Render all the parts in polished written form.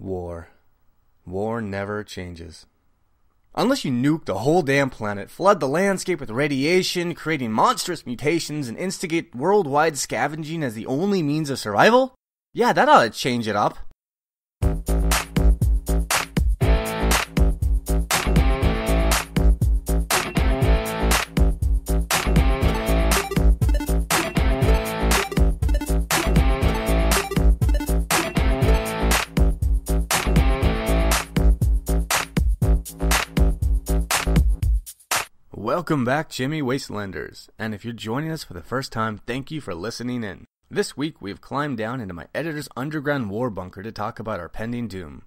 War. War never changes. Unless you nuke the whole damn planet, flood the landscape with radiation, creating monstrous mutations, and instigate worldwide scavenging as the only means of survival? Yeah, that ought to change it up. Welcome back, Chimi Wastelanders, and if you're joining us for the first time, thank you for listening in. This week, we've climbed down into my editor's underground war bunker to talk about our pending doom.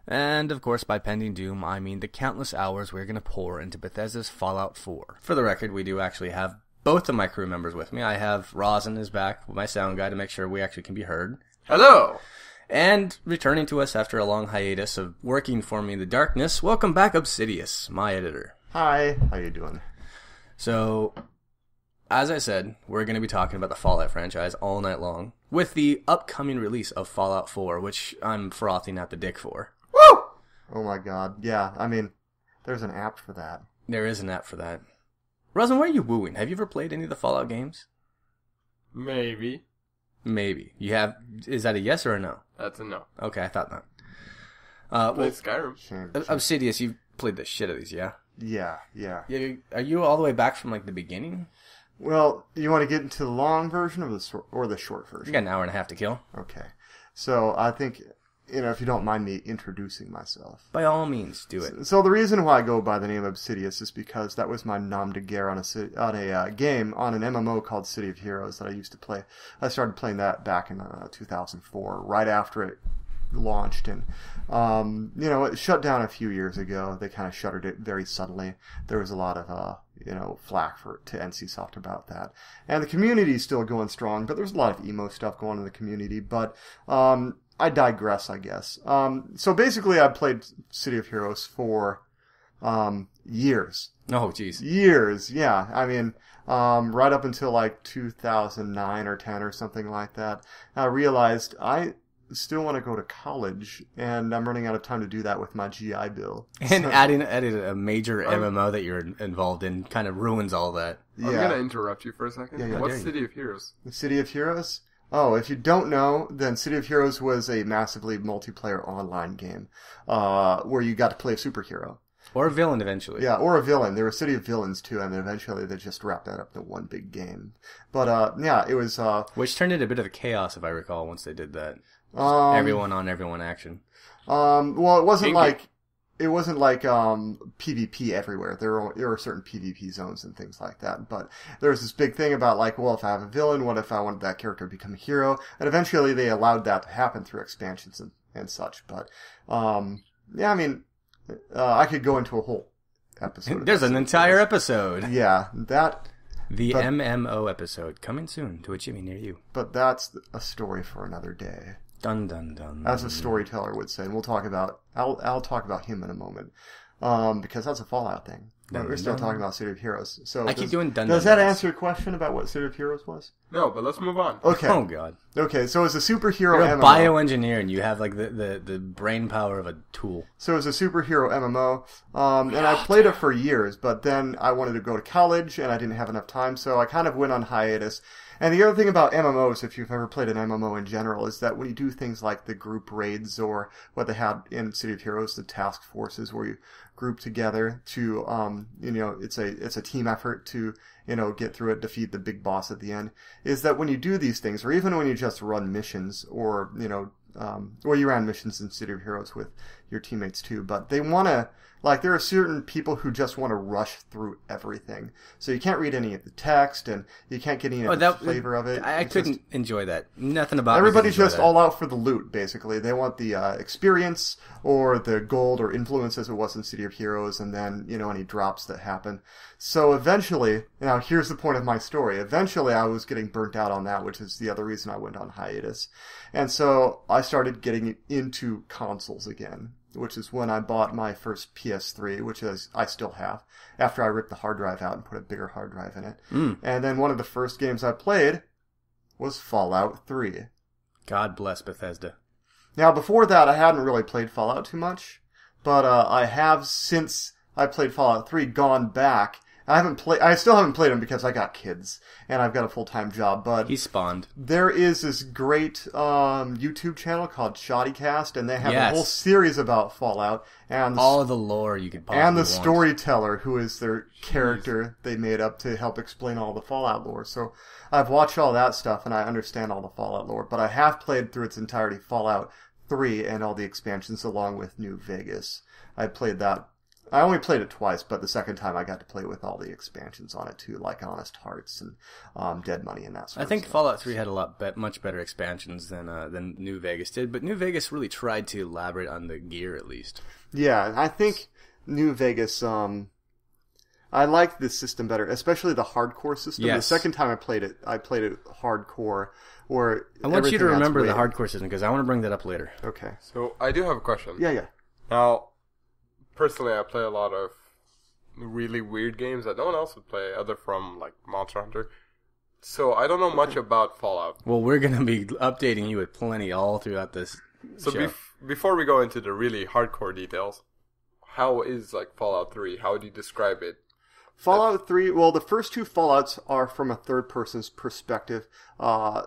And, of course, by pending doom, I mean the countless hours we're going to pour into Bethesda's Fallout 4. For the record, we do actually have both of my crew members with me. I have Rosin is back, my sound guy, to make sure we actually can be heard. Hello! And returning to us after a long hiatus of working for me in the darkness, welcome back Obsidious, my editor. Hi, how you doing? So, as I said, we're going to be talking about the Fallout franchise all night long, with the upcoming release of Fallout 4, which I'm frothing at the dick for. Woo! Oh my god, yeah, I mean, there's an app for that. There is an app for that. Rosin, why are you wooing? Have you ever played any of the Fallout games? Maybe. Maybe. You have? Is that a yes or a no? That's a no. Okay, I thought not. Played Skyrim. Sure. Obsidious, you've played the shit of these, yeah? Yeah. Are you all the way back from, like, the beginning? Well, you want to get into the long version or the short version? You got an hour and a half to kill. Okay. So, I think, if you don't mind me introducing myself. By all means, do it. So, the reason why I go by the name Obsidious is because that was my nom de guerre on a game, on an MMO called City of Heroes that I used to play. I started playing that back in 2004, right after it launched, and it shut down a few years ago. They kind of shuttered it very subtly. There was a lot of flack to NCSoft about that, and the community is still going strong, but there's a lot of emo stuff going on in the community. But I digress, I guess. So basically, I played City of Heroes for years. Oh, jeez. Years, yeah. I mean, right up until like 2009 or 10 or something like that. I realized I still want to go to college, and I'm running out of time to do that with my GI Bill. And adding a major MMO that you're involved in kind of ruins all that. Yeah. I'm going to interrupt you for a second. Yeah, What's City of Heroes? The City of Heroes? Oh, if you don't know, then City of Heroes was a massively multiplayer online game where you got to play a superhero. Or a villain, eventually. Yeah, or a villain. There were City of Villains, too, and then eventually they just wrapped that up into one big game. But, it was... Which turned into a bit of a chaos, if I recall, once they did that. Everyone on everyone action. Well, it wasn't like PvP everywhere. There were certain PvP zones and things like that. But there was this big thing about if I have a villain, what if I wanted that character to become a hero? And eventually they allowed that to happen through expansions and such. But, I could go into a whole episode. There's an entire episode. Yeah, that... The MMO episode, coming soon to a Chimi near you. But that's a story for another day. Dun dun dun. As a storyteller would say, and we'll talk about. I'll talk about him in a moment, because that's a Fallout thing. But we're still talking about City of Heroes. So I keep doing dun. Does that answer your question about what City of Heroes was? No, but let's move on. Okay. Oh god. Okay, so it's a superhero You're a MMO. bioengineer, and you have like the brain power of a tool. So it's a superhero MMO, and I played it for years, but then I wanted to go to college, and I didn't have enough time, so I kind of went on hiatus. And the other thing about MMOs, if you've ever played an MMO in general, is that when you do things like the group raids or what they had in City of Heroes, the task forces where you group together to, it's a team effort to, get through it, defeat the big boss at the end, is that when you do these things, or even when you just run missions, or, you ran missions in City of Heroes with your teammates too, but they want to, there are certain people who just want to rush through everything. So you can't read any of the text, and you can't get any of the flavor of it. I couldn't enjoy that. Nothing about everybody's just all out for the loot, basically. They want the experience, or the gold, or influence as it was in City of Heroes, and then, any drops that happen. So eventually, now here's the point of my story, eventually I was getting burnt out on that, which is the other reason I went on hiatus. And so I started getting into consoles again, which is when I bought my first PS3, which I still have, after I ripped the hard drive out and put a bigger hard drive in it. And then one of the first games I played was Fallout 3. God bless Bethesda. Now, before that, I hadn't really played Fallout too much, but I have, since I played Fallout 3, gone back. I still haven't played them because I got kids, and I've got a full-time job, but... He spawned. There is this great YouTube channel called Shoddycast, and they have a whole series about Fallout, and... all of the lore you could possibly and the want. storyteller, who is their character they made up to help explain all the Fallout lore. So I've watched all that stuff, and I understand all the Fallout lore, but I have played through its entirety Fallout 3 and all the expansions along with New Vegas. I played that. I only played it twice, but the second time I got to play with all the expansions on it too, like Honest Hearts and Dead Money and that sort of stuff. I think Fallout 3 had much better expansions than New Vegas did, but New Vegas really tried to elaborate on the gear at least. Yeah, I think New Vegas, I like the system better, especially the hardcore system. Yes. The second time I played it hardcore, where I want you to remember the hardcore system, because I want to bring that up later. Okay. So I do have a question. Yeah. Now, personally, I play a lot of really weird games that no one else would play, other from like Monster Hunter. So I don't know much about Fallout. Well, we're going to be updating you with plenty all throughout this show. Before we go into the really hardcore details, how is like Fallout 3? How would you describe it? Fallout 3, well, the first two Fallouts are from a third person's perspective.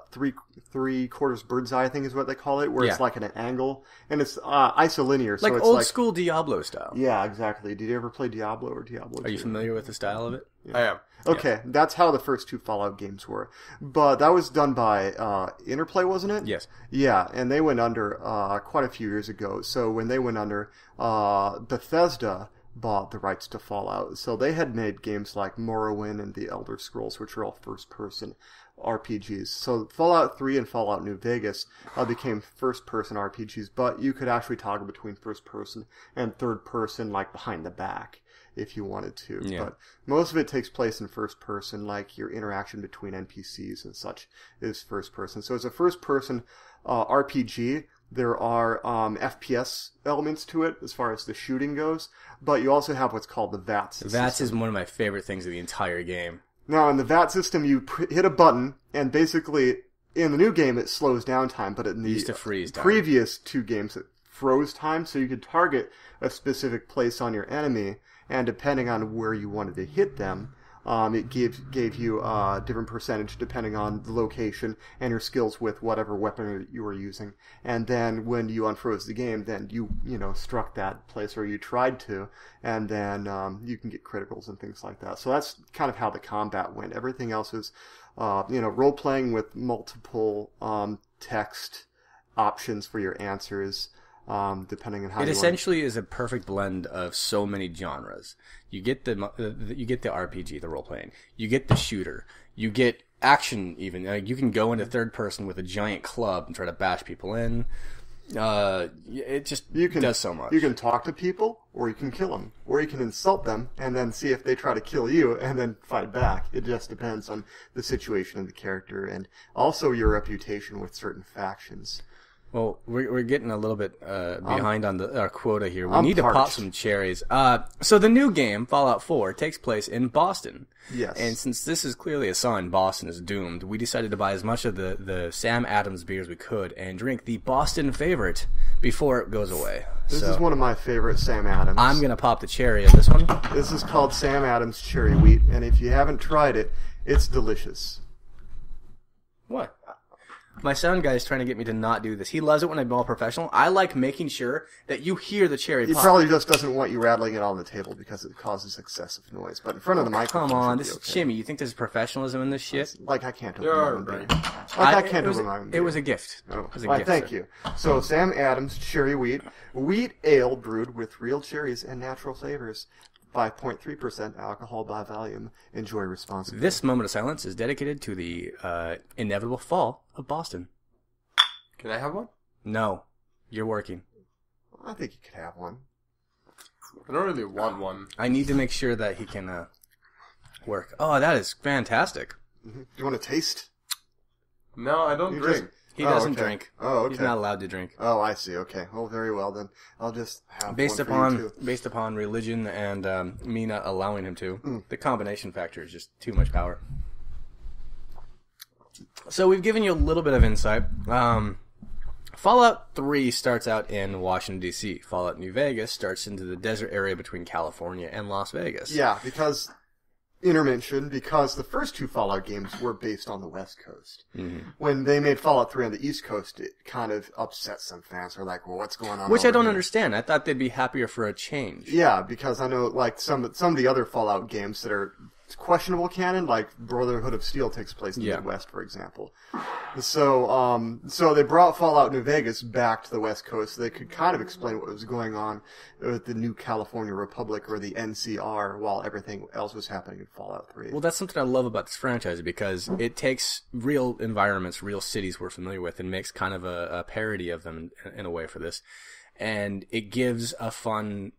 Three quarters bird's eye, I think is what they call it, where it's like at an angle. And it's isolinear. Like so it's old school Diablo style. Yeah, exactly. Did you ever play Diablo or Diablo 2? Are you familiar with the style of it? Yeah. I am. Okay, that's how the first two Fallout games were. But that was done by Interplay, wasn't it? Yes. Yeah, and they went under quite a few years ago. So when they went under, Bethesda bought the rights to Fallout. So they had made games like Morrowind and The Elder Scrolls, which are all first-person RPGs. So Fallout 3 and Fallout New Vegas became first-person RPGs, but you could actually toggle between first-person and third-person, like behind the back, if you wanted to. Yeah. But most of it takes place in first-person, like your interaction between NPCs and such is first-person. So it's a first-person RPG. There are FPS elements to it as far as the shooting goes, but you also have what's called the VATS system. VATS is one of my favorite things of the entire game. Now, in the VAT system, you hit a button, and basically, in the new game, it slows down time, but in the used to freeze time. Previous two games, it froze time, so you could target a specific place on your enemy, and depending on where you wanted to hit them, it gave you a different percentage depending on the location and your skills with whatever weapon you were using. And then when you unfroze the game, then you struck that place, or you tried to, and then you can get criticals and things like that. So that's kind of how the combat went. Everything else is role-playing with multiple text options for your answers. Depending on how it essentially is a perfect blend of so many genres. You get the RPG, the role playing. You get the shooter. You get action. Even you can go into third person with a giant club and try to bash people in. It just does so much. You can talk to people, or you can kill them, or you can insult them and then see if they try to kill you and then fight back. It just depends on the situation of the character and also your reputation with certain factions. Well, we're getting a little bit behind on our quota here. We need to parched. pop some cherries. So the new game, Fallout 4, takes place in Boston. Yes. And since this is clearly a sign Boston is doomed, we decided to buy as much of the Sam Adams beer as we could and drink the Boston favorite before it goes away. This is one of my favorite Sam Adams. I'm going to pop the cherry of this one. This is called Sam Adams Cherry Wheat, and if you haven't tried it, it's delicious. What? My sound guy is trying to get me to not do this. He loves it when I'm all professional. I like making sure that you hear the cherry He pop. probably just doesn't want you rattling it on the table because it causes excessive noise. But in front of the microphone, Come on, it this should is be okay. Chimi. You think there's professionalism in this shit? Like I can't open You're my own right. beer. Like I can't it was, open my own it beer. was a gift. Oh, It was a why, gift, thank sir. you. So Sam Adams Cherry Wheat ale brewed with real cherries and natural flavors. 5.3% alcohol by volume. Enjoy responsibly. This moment of silence is dedicated to the inevitable fall of Boston. Can I have one? No, you're working. I think you could have one. I don't really want one. I need to make sure that he can work. Oh, that is fantastic. Mm-hmm. Do you want to taste? No, I don't drink. He doesn't okay. drink. Oh, okay. He's not allowed to drink. Oh, I see. Okay. Well, very well then. I'll just have Based one for you too. based upon religion and me not allowing him to, the combination factor is just too much power. So we've given you a little bit of insight. Fallout 3 starts out in Washington, D.C. Fallout New Vegas starts into the desert area between California and Las Vegas. Yeah, because the first two Fallout games were based on the West Coast. Mm-hmm. When they made Fallout 3 on the East Coast, it kind of upset some fans. They're like, well, what's going on? Which I don't here? understand. I thought they'd be happier for a change. Yeah, because I know like some of the other Fallout games that are questionable canon, like Brotherhood of Steel takes place in the Midwest, for example. So they brought Fallout New Vegas back to the West Coast so they could kind of explain what was going on with the New California Republic or the NCR while everything else was happening in Fallout 3. Well, that's something I love about this franchise because it takes real environments, real cities we're familiar with, and makes kind of a parody of them in a way for this. And it gives a fun...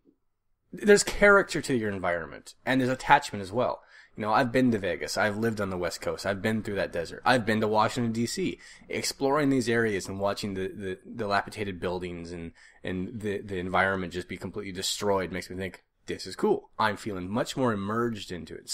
There's character to your environment, and there's attachment as well. You know, I've been to Vegas. I've lived on the West Coast. I've been through that desert. I've been to Washington, D.C. Exploring these areas and watching the dilapidated buildings and the environment just be completely destroyed makes me think, this is cool. I'm feeling much more immersed into it.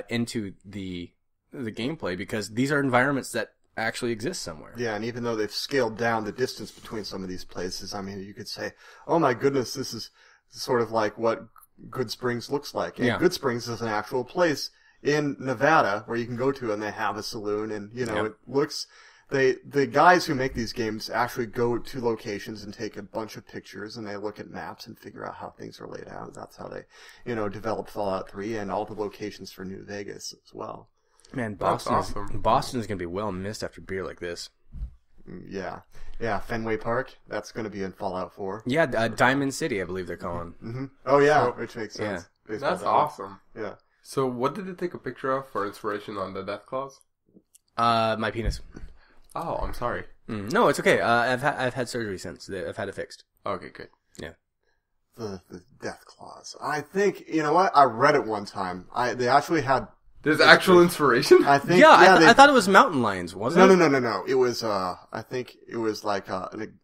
Into the gameplay because these are environments that actually exist somewhere. Yeah, and even though they've scaled down the distance between some of these places, I mean, you could say, oh my goodness, this is sort of like what Good Springs looks like. And Good Springs is an actual place in Nevada where you can go to and they have a saloon and, you know, it looks... The guys who make these games actually go to locations and take a bunch of pictures and they look at maps and figure out how things are laid out. That's how they, you know, develop Fallout 3 and all the locations for New Vegas as well. Man, Boston's going to be well missed after beer like this. Yeah. Yeah, Fenway Park, that's going to be in Fallout 4. Yeah, Diamond City, I believe they're calling. Mm-hmm. Oh, yeah, which makes sense. Yeah. That's awesome. Yeah. So what did it take a picture of for inspiration on the death clause? My penis. Oh, I'm sorry. No, it's okay. I've had surgery since. I've had it fixed. Okay, good. Yeah. The death clause. I think, you know what? I read it one time. They actually had... There's actual inspiration? I think. Yeah, I thought it was mountain lions, wasn't it? No. It was, I think it was like,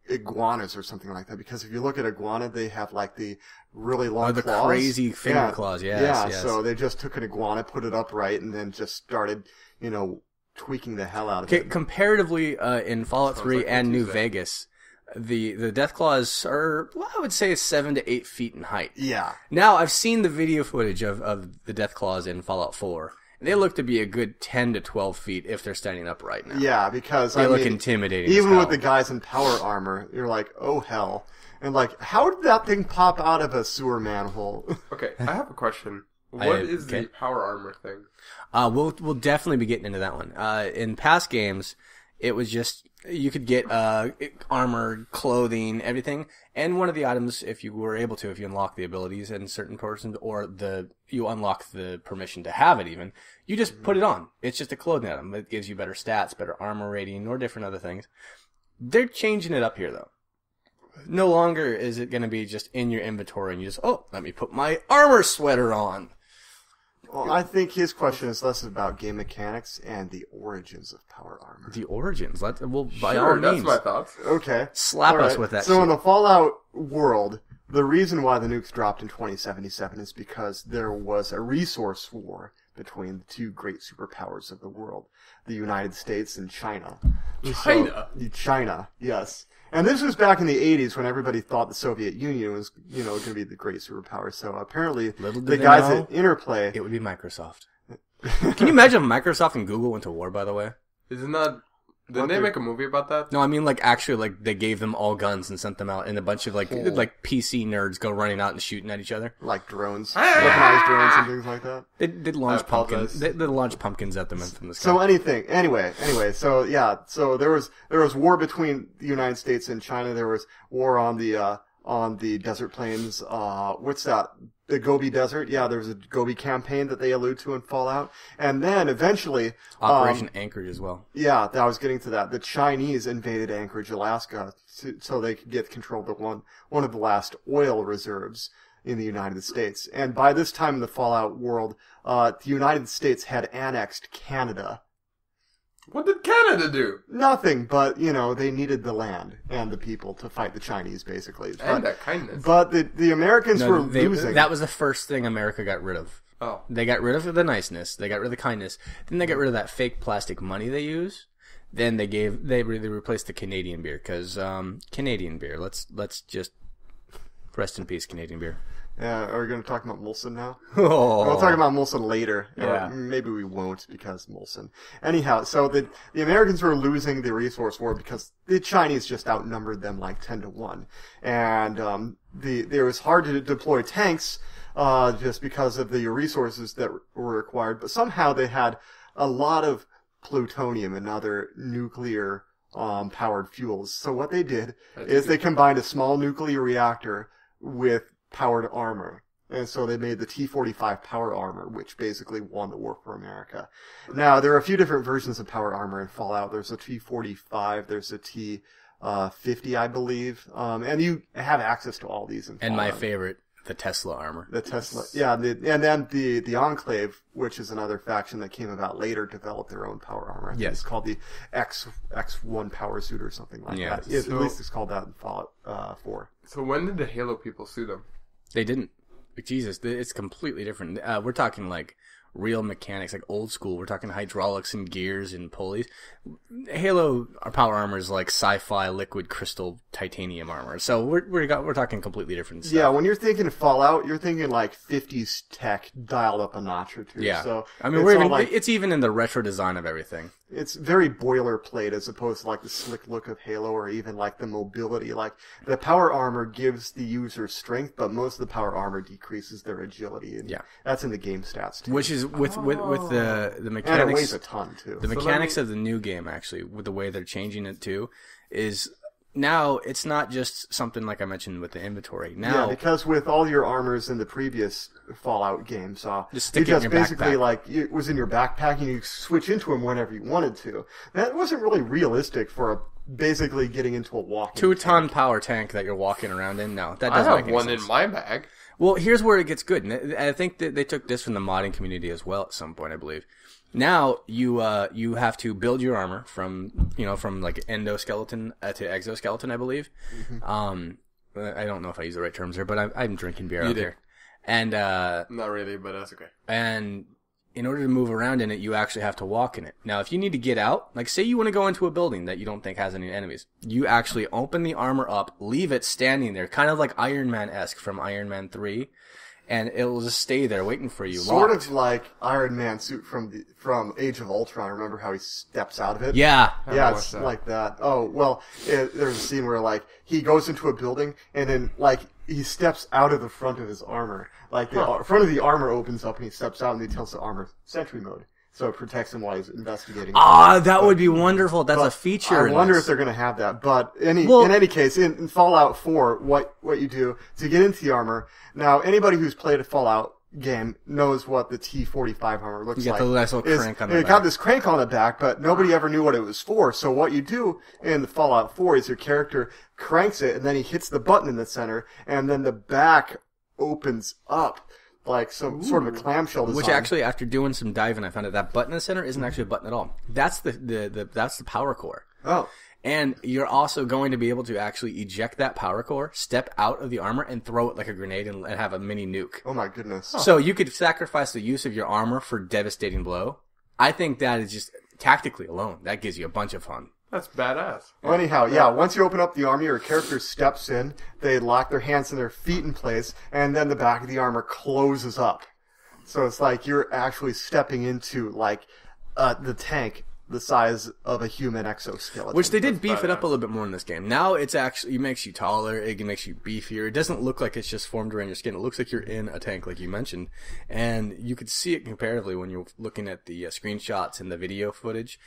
iguanas or something like that. Because if you look at iguana, they have like the really long claws. The crazy finger claws, yes. So they just took an iguana, put it upright, and then just started, you know, tweaking the hell out of it. Comparatively, in Fallout 3 and New Vegas, the death claws are, well, I would say 7 to 8 feet in height. Yeah. Now, I've seen the video footage of the death claws in Fallout 4. They look to be a good 10 to 12 feet if they're standing up right now. Yeah, because they look intimidating. Even with the guys in power armor, you're like, oh hell. And like, how did that thing pop out of a sewer manhole? Okay, I have a question. What is the power armor thing? We'll definitely be getting into that one. In past games, it was just you could get armor, clothing, everything, and one of the items, if you were able to, if you unlock the abilities in certain portions, or you unlock the permission to have it, even you just put it on. It's just a clothing item. It gives you better stats, better armor rating, or different other things. They're changing it up here, though. No longer is it going to be just in your inventory, and you just let me put my armor sweater on. Well, I think his question is less about game mechanics and the origins of power armor. The origins? By all means. That's my thoughts. Okay. Slap us with that So shit. in the Fallout world, the reason why the nukes dropped in 2077 is because there was a resource war between the two great superpowers of the world, the United States and China. China, yes. And this was back in the 80s when everybody thought the Soviet Union was, you know, going to be the great superpower. So apparently the guys at Interplay... It would be Microsoft. Can you imagine if Microsoft and Google went to war, by the way? Isn't that... Didn't they make a movie about that? No, I mean, like, actually, like, they gave them all guns and sent them out, and a bunch of, like PC nerds go running out and shooting at each other. Like drones. Weaponized drones and things like that. They'd launch pumpkins. They'd launch pumpkins at them from the sky. So anyway, so yeah, so there was war between the United States and China. There was war on the desert plains. What's that? The Gobi Desert. Yeah, there was a Gobi campaign that they allude to in Fallout. And then eventually... Operation Anchorage as well. Yeah, I was getting to that. The Chinese invaded Anchorage, Alaska, so they could get control of one of the last oil reserves in the United States. And by this time in the Fallout world, the United States had annexed Canada. What did Canada do? Nothing, but, you know, they needed the land and the people to fight the Chinese, basically. And that kindness. But the Americans were losing. That was the first thing America got rid of. Oh. They got rid of the niceness. They got rid of the kindness. Then they got rid of that fake plastic money they use. Then they replaced the Canadian beer because Canadian beer. Let's just rest in peace, Canadian beer. Yeah, are we going to talk about Molson now? Oh. We'll talk about Molson later. Yeah. Or maybe we won't because Molson. Anyhow, so the Americans were losing the resource war because the Chinese just outnumbered them like 10-1. And it was hard to deploy tanks just because of the resources that were required. But somehow they had a lot of plutonium and other nuclear powered fuels. So what they did is they combined a small nuclear reactor with powered armor. And so they made the T-45 power armor, which basically won the war for America. Now, there are a few different versions of power armor in Fallout. There's a T-45, there's a T-50, I believe. And you have access to all these in Fallout. And my favorite, the Tesla armor. The Tesla, yeah. And then the Enclave, which is another faction that came about later, developed their own power armor. I think it's called the X1 power suit or something like that. At least it's called that in Fallout 4. So when did the Halo people sue them? They didn't. Jesus, it's completely different. We're talking like real mechanics, like old school. We're talking hydraulics and gears and pulleys. Halo, our power armor is like sci-fi liquid crystal titanium armor. So we're talking completely different stuff. Yeah, when you're thinking Fallout, you're thinking like 50s tech dialed up a notch or two. Yeah, so I mean it's even in the retro design of everything. It's very boilerplate as opposed to like the slick look of Halo or even like the mobility. Like the power armor gives the user strength, but most of the power armor decreases their agility. And that's in the game stats too. Which is with the mechanics. And it weighs a ton too. The mechanics of the new game, actually, with the way they're changing it too, is now it's not just something like I mentioned with the inventory. Now, because with all your armors in the previous Fallout games, just you stick it in your basically backpack. like it was in your backpack and you switch into them whenever you wanted to. That wasn't really realistic for basically getting into a walking 2-ton power tank that you're walking around in. No, that doesn't I make have any one sense. in my bag. Well, here's where it gets good. And I think that they took this from the modding community as well at some point, I believe. Now you have to build your armor from like endoskeleton to exoskeleton, I believe. Mm-hmm. I don't know if I use the right terms here, but I'm drinking beer out here. And not really, but that's okay. And in order to move around in it, you actually have to walk in it. Now, if you need to get out, like say you want to go into a building that you don't think has any enemies, you actually open the armor up, leave it standing there, kind of like Iron Man-esque from Iron Man 3. And it'll just stay there waiting for you. Sort locked. of like Iron Man suit from Age of Ultron. Remember how he steps out of it? Yeah. Yeah, it's like that. Oh, well, there's a scene where like he goes into a building and then like he steps out of the front of his armor. Like the front of the armor opens up and he steps out and he tells the armor sentry mode. So it protects him while he's investigating. That would be wonderful. That's a feature. I wonder if they're going to have that. But in any case, in Fallout 4, what you do to get into the armor. Now, anybody who's played a Fallout game knows what the T-45 armor looks like. You got the nice little crank on the back. It got this crank on the back, but nobody ever knew what it was for. So what you do in the Fallout 4 is your character cranks it, and then he hits the button in the center, and then the back opens up. Like some sort of a clamshell design. Which actually, after doing some diving, I found out that button in the center isn't actually a button at all. That's that's the power core. Oh. And you're also going to be able to actually eject that power core, step out of the armor, and throw it like a grenade and have a mini nuke. Oh my goodness. So you could sacrifice the use of your armor for devastating blow. I think that is just, tactically alone, that gives you a bunch of fun. That's badass. Well, anyhow, yeah, once you open up the armor, your character steps in, they lock their hands and their feet in place, and then the back of the armor closes up. So it's like you're actually stepping into, like, the tank the size of a human exoskeleton. Which they did beef it up a little bit more in this game. Now it's actually, it makes you taller, it makes you beefier. It doesn't look like it's just formed around your skin. It looks like you're in a tank, like you mentioned. And you could see it comparatively when you're looking at the screenshots and the video footage.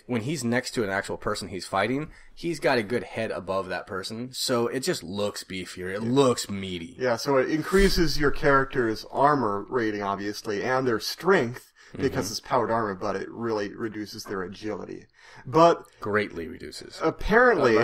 When he's next to an actual person he's fighting, he's got a good head above that person. So it just looks beefier. It looks meaty. Yeah, so it increases your character's armor rating, obviously, and their strength, because it's powered armor, but it really reduces their agility. But greatly reduces. Apparently,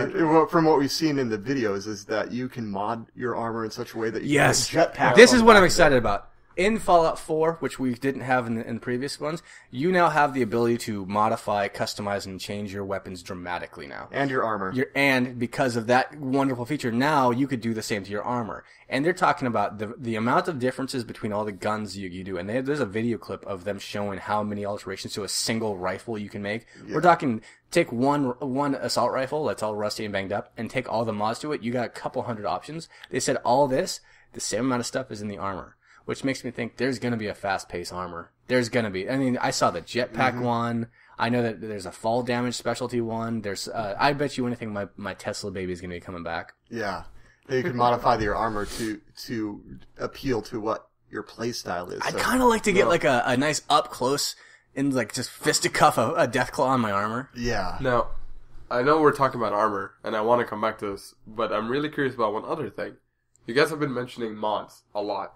from what we've seen in the videos, is that you can mod your armor in such a way that you can jetpack. This is what I'm excited about. in Fallout 4, which we didn't have in the previous ones, you now have the ability to modify, customize, and change your weapons dramatically now. And your armor. And because of that wonderful feature, now you could do the same to your armor. And they're talking about the amount of differences between all the guns you do. And there's a video clip of them showing how many alterations to a single rifle you can make. Yeah. We're talking, take one assault rifle that's all rusty and banged up, and take all the mods to it. You got a couple hundred options. They said all this, the same amount of stuff is in the armor. Which makes me think there's going to be a fast-paced armor. There's going to be. I mean, I saw the jetpack one. I know that there's a fall damage specialty one. There's. I bet you anything my Tesla baby is going to be coming back. Yeah. You can modify your armor to appeal to what your playstyle is. I'd kind of like to get like a nice up-close and like just fisticuff a Deathclaw on my armor. Yeah. Now, I know we're talking about armor, and I want to come back to this, but I'm really curious about one other thing. You guys have been mentioning mods a lot.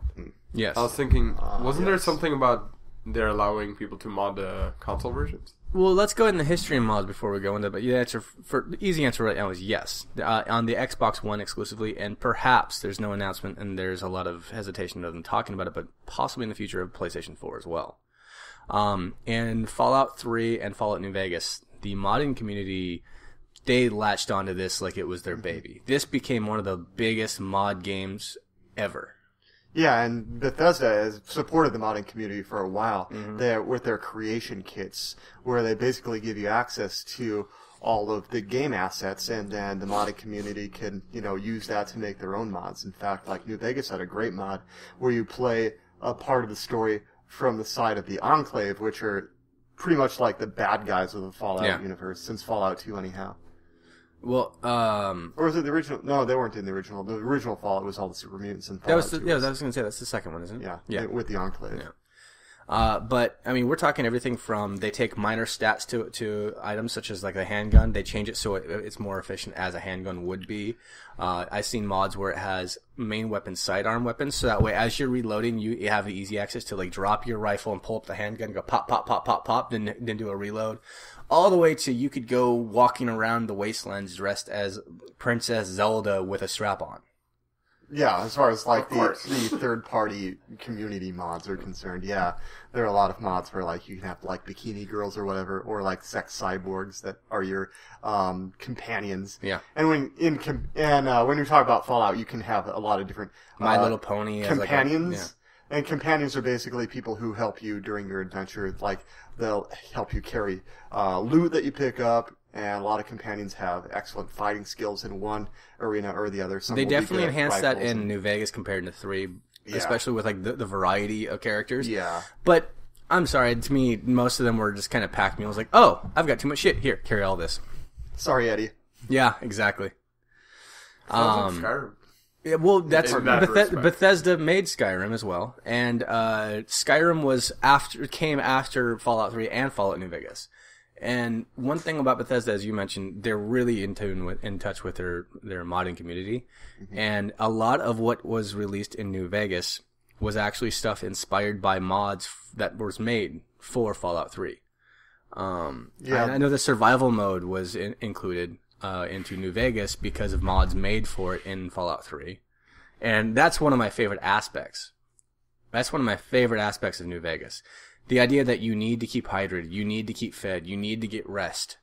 Yes. I was thinking, wasn't there something about they're allowing people to mod the console versions? Well, let's go into the history of mods before we go into it. But the easy answer right now is yes. On the Xbox One exclusively, and perhaps there's no announcement, and there's a lot of hesitation of them talking about it, but possibly in the future of PlayStation 4 as well. In Fallout 3 and Fallout New Vegas, the modding community, they latched onto this like it was their baby. This became one of the biggest mod games ever. Yeah, and Bethesda has supported the modding community for a while with their creation kits, where they basically give you access to all of the game assets, and then the modding community can, use that to make their own mods. In fact, like New Vegas had a great mod where you play a part of the story from the side of the Enclave, which are pretty much like the bad guys of the Fallout universe, since Fallout 2 anyhow. Well, or was it the original? No, they weren't in the original. The original Fallout was all the super mutants and Fallout. I was going to say that's the second one, isn't it? Yeah. With the Enclave. Yeah. But I mean, we're talking everything from they take minor stats to items such as like a handgun. They change it so it's more efficient as a handgun would be. I've seen mods where it has main weapon, sidearm weapons, so that way as you're reloading, you have easy access to like drop your rifle and pull up the handgun, go pop, pop, pop, pop, pop, then do a reload. All the way to you could go walking around the wastelands dressed as Princess Zelda with a strap on. Yeah, as far as like the third-party community mods are concerned, yeah, there are a lot of mods where like you can have like bikini girls or whatever, or like sex cyborgs that are your companions. Yeah, and when you talk about Fallout, you can have a lot of different My Little Pony companions. And companions are basically people who help you during your adventure. Like, they'll help you carry loot that you pick up, and a lot of companions have excellent fighting skills in one arena or the other. They definitely enhanced that in New Vegas compared to 3, especially with like the variety of characters. Yeah. But, I'm sorry, to me, most of them were just kind of packed mules. Like, oh, I've got too much shit. Here, carry all this. Sorry, Eddie. Yeah, exactly. Sounds like Skyrim. Yeah, well, that's Bethesda made Skyrim as well, and Skyrim came after Fallout 3 and Fallout New Vegas. And one thing about Bethesda, as you mentioned, they're really in touch with their modding community, and a lot of what was released in New Vegas was actually stuff inspired by mods that was made for Fallout 3. I know the survival mode was included into New Vegas because of mods made for it in Fallout 3. And that's one of my favorite aspects. That's one of my favorite aspects of New Vegas. The idea that you need to keep hydrated, you need to keep fed, you need to get rest.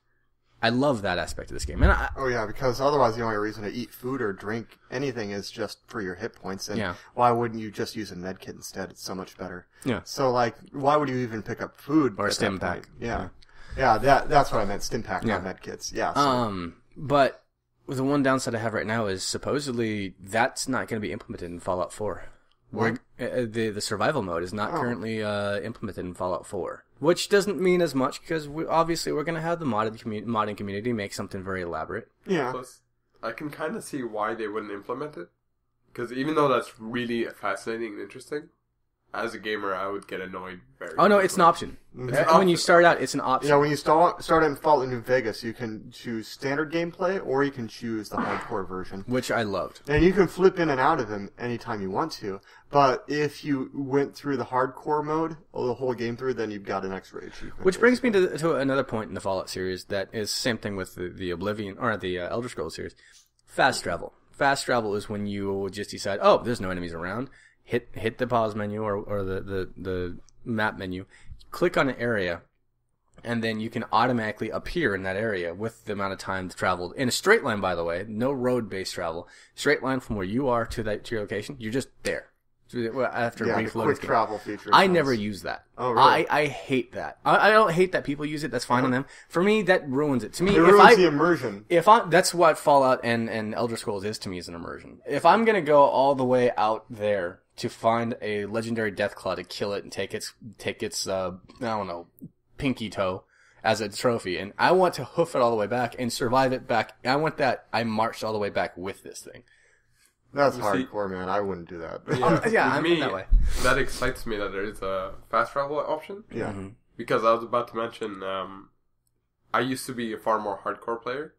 I love that aspect of this game. And because otherwise the only reason to eat food or drink anything is just for your hit points. And why wouldn't you just use a med kit instead? It's so much better. Yeah. So, like, why would you even pick up food? Or a stim pack. Yeah. Yeah, that's what I meant. Stim pack, not med kits. Yeah. So. But the one downside I have right now is supposedly that's not going to be implemented in Fallout 4. The survival mode is not currently implemented in Fallout 4, which doesn't mean as much because we're going to have the modding community make something very elaborate. Yeah. Plus, I can kind of see why they wouldn't implement it, because even though that's really fascinating and interesting, as a gamer, I would get annoyed very quickly. No, it's an option. When you start out, it's an option. Yeah, when you start in Fallout New Vegas, you can choose standard gameplay, or you can choose the hardcore version. Which I loved. And you can flip in and out of them anytime you want to. But if you went through the hardcore mode, the whole game through, then you've got an X-ray achievement. Which brings me to another point in the Fallout series that is the same thing with the Oblivion, or the Elder Scrolls series. Fast travel. Fast travel is when you just decide, there's no enemies around. hit the pause menu or the map menu, click on an area, and then you can automatically appear in that area with the amount of time traveled in a straight line. By the way, no road-based travel, straight line from where you are to your location. You're just there. After a brief quick travel feature. I never use that. Oh, really? I hate that. I don't hate that people use it. That's fine on them. For me, that ruins it. To me, it ruins the immersion. That's what Fallout and Elder Scrolls is to me, is an immersion. If I'm gonna go all the way out there to find a legendary Deathclaw to kill it and take its I don't know, pinky toe as a trophy, and I want to hoof it all the way back and survive it back. I want that. I marched all the way back with this thing. That's hardcore, man. I wouldn't do that. Yeah, I'm that way. That excites me that there is a fast travel option. Yeah. Mm-hmm. Because I was about to mention, I used to be a far more hardcore player,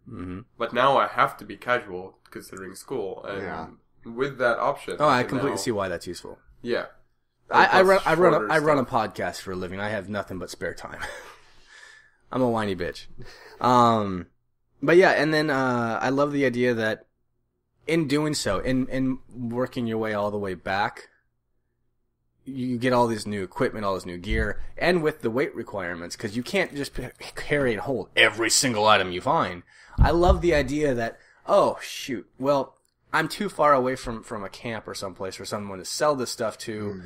but now I have to be casual considering school. And with that option, I completely see why that's useful. Yeah. I run a podcast for a living. I have nothing but spare time. I'm a whiny bitch. But yeah, and then I love the idea that in doing so, in working your way all the way back, you get all this new equipment, all this new gear, and with the weight requirements, because you can't just carry and hold every single item you find. I love the idea that, oh, shoot, well, I'm too far away from a camp or someplace for someone to sell this stuff to.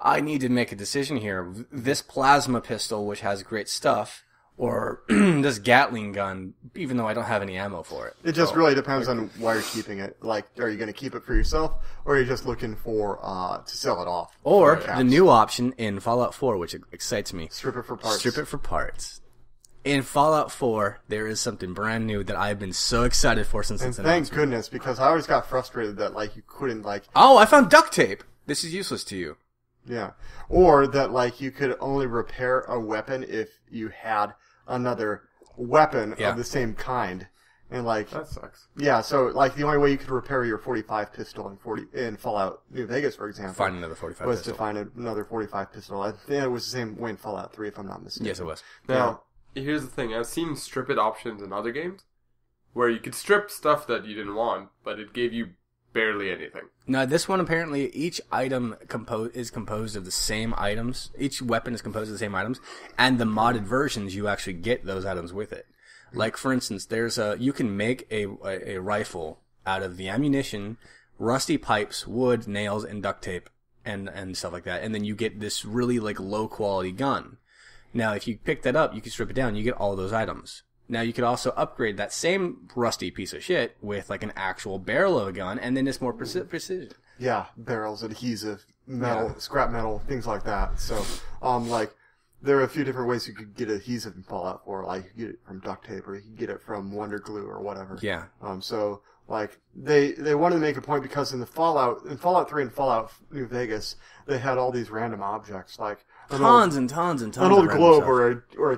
I need to make a decision here. This plasma pistol, which has great stuff, or this Gatling gun, even though I don't have any ammo for it. It just really depends on why you're keeping it. Like, are you going to keep it for yourself, or are you just looking for to sell it off? Or the new option in Fallout 4, which excites me. Strip it for parts. Strip it for parts. In Fallout 4, there is something brand new that I've been so excited for since its announcement. Thank goodness, because I always got frustrated that, like, you couldn't, like... Oh, I found duct tape! This is useless to you. Yeah. Or that, like, you could only repair a weapon if you had another weapon of the same kind. And, like... That sucks. Yeah, so, like, the only way you could repair your 45 pistol in Fallout New Vegas, for example... Find another 45 was pistol. to find another 45 pistol. I think it was the same way in Fallout 3, if I'm not mistaken. Yes, it was. Now, here's the thing. I've seen strip it options in other games, where you could strip stuff that you didn't want, but it gave you barely anything. Now, this one, apparently, each item is composed of the same items. Each weapon is composed of the same items, and the modded versions, you actually get those items with it. Like, for instance, you can make a rifle out of the ammunition, rusty pipes, wood, nails, and duct tape, and stuff like that. And then you get this really, like, low-quality gun. Now, if you pick that up, you can strip it down, you get all those items. Now, you could also upgrade that same rusty piece of shit with, like, an actual barrel of a gun, and then it's more precision. Yeah, barrels, adhesive, metal, scrap metal, things like that. So, like, there are a few different ways you could get adhesive in Fallout 4. Like, you could get it from duct tape, or you could get it from Wonder Glue, or whatever. Yeah. So, like, they wanted to make a point because in Fallout 3 and Fallout New Vegas, they had all these random objects, like... Tons and tons and tons an old of globe stuff. or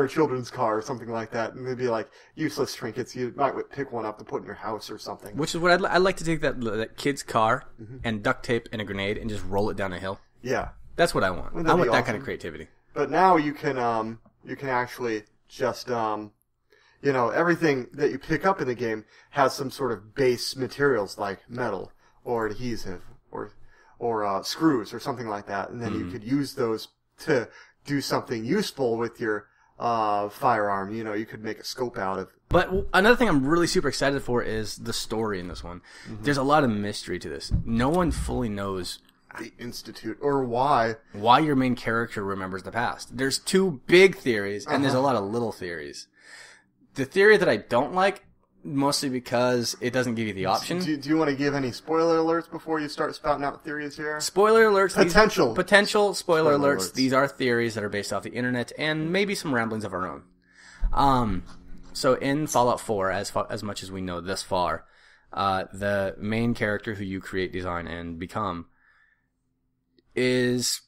a children's car or something like that, and they'd be like useless trinkets. You might pick one up to put in your house or something. Which is what I'd like to take that kid's car and duct tape and a grenade and just roll it down a hill. Yeah, that's what I want. I want that kind of creativity. But now you can actually just everything that you pick up in the game has some sort of base materials like metal or adhesive or screws or something like that, and then you could use those to do something useful with your firearm. You could make a scope out of. But another thing I'm really super excited for is the story in this one. There's a lot of mystery to this. No one fully knows the Institute or why your main character remembers the past. There's two big theories, and there's a lot of little theories. The theory that I don't like, mostly because it doesn't give you the option. Do you want to give any spoiler alerts before you start spouting out theories here? Spoiler alerts. Potential spoiler alerts. These are theories that are based off the internet and maybe some ramblings of our own. So in Fallout 4, as much as we know thus far, the main character who you create, design, and become is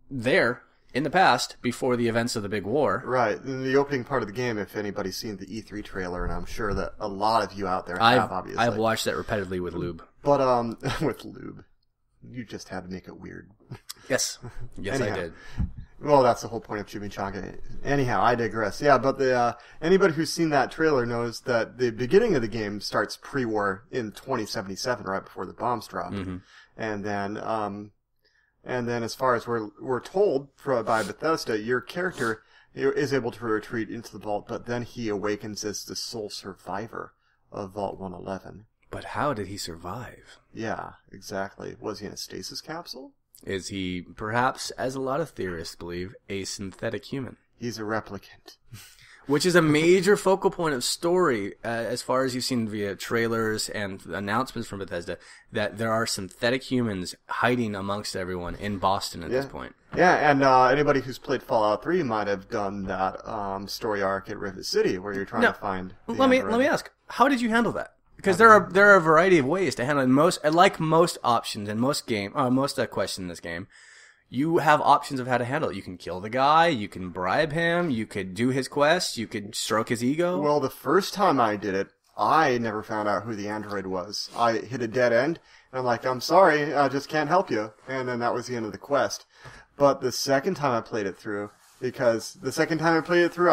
there in the past, before the events of the big war. Right. In the opening part of the game, if anybody's seen the E3 trailer, and I'm sure that a lot of you out there have, obviously. I've watched that repetitively with lube. But, with lube. You just had to make it weird. Yes. Yes, anyhow, I did. Well, that's the whole point of Chimichanga. Anyhow, I digress. Yeah, but anybody who's seen that trailer knows that the beginning of the game starts pre-war in 2077, right before the bombs drop. And then, And then as far as we're told by Bethesda, your character is able to retreat into the vault, but then he awakens as the sole survivor of Vault 111. But how did he survive? Yeah, exactly. Was he in a stasis capsule? Is he, perhaps, as a lot of theorists believe, a synthetic human? He's a replicant. Which is a major focal point of story, as far as you've seen via trailers and announcements from Bethesda, that there are synthetic humans hiding amongst everyone in Boston at this point. Yeah, and anybody who's played Fallout 3 might have done that story arc at Rivet City, where you're trying to find the let me ask, how did you handle that? Because there are a variety of ways to handle it. Most options and most questions in this game, you have options of how to handle it. You can kill the guy, you can bribe him, you could do his quest, you could stroke his ego. Well, the first time I did it, I never found out who the android was. I hit a dead end, and I'm like, I'm sorry, I just can't help you. And then that was the end of the quest. But the second time I played it through, I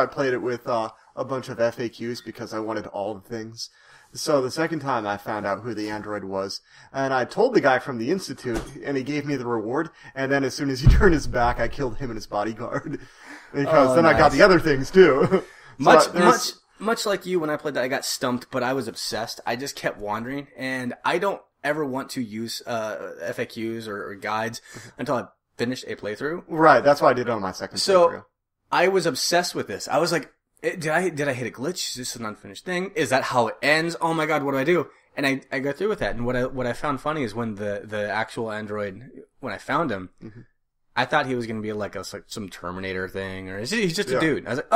played it with a bunch of FAQs because I wanted all the things. So the second time I found out who the android was, and I told the guy from the Institute, and he gave me the reward, and then as soon as he turned his back, I killed him and his bodyguard. Because then I got the other things, too. Much like you, when I played that, I got stumped, but I was obsessed. I just kept wandering, and I don't ever want to use FAQs or guides until I finish a playthrough. Right, that's why I did it on my second playthrough. I was obsessed with this. I was like, did I hit a glitch? Is this an unfinished thing? Is that how it ends? Oh my god, what do I do? And I go through with that. And what I found funny is when the actual android, when I found him, I thought he was going to be like some Terminator thing, or he's just a dude. I was like,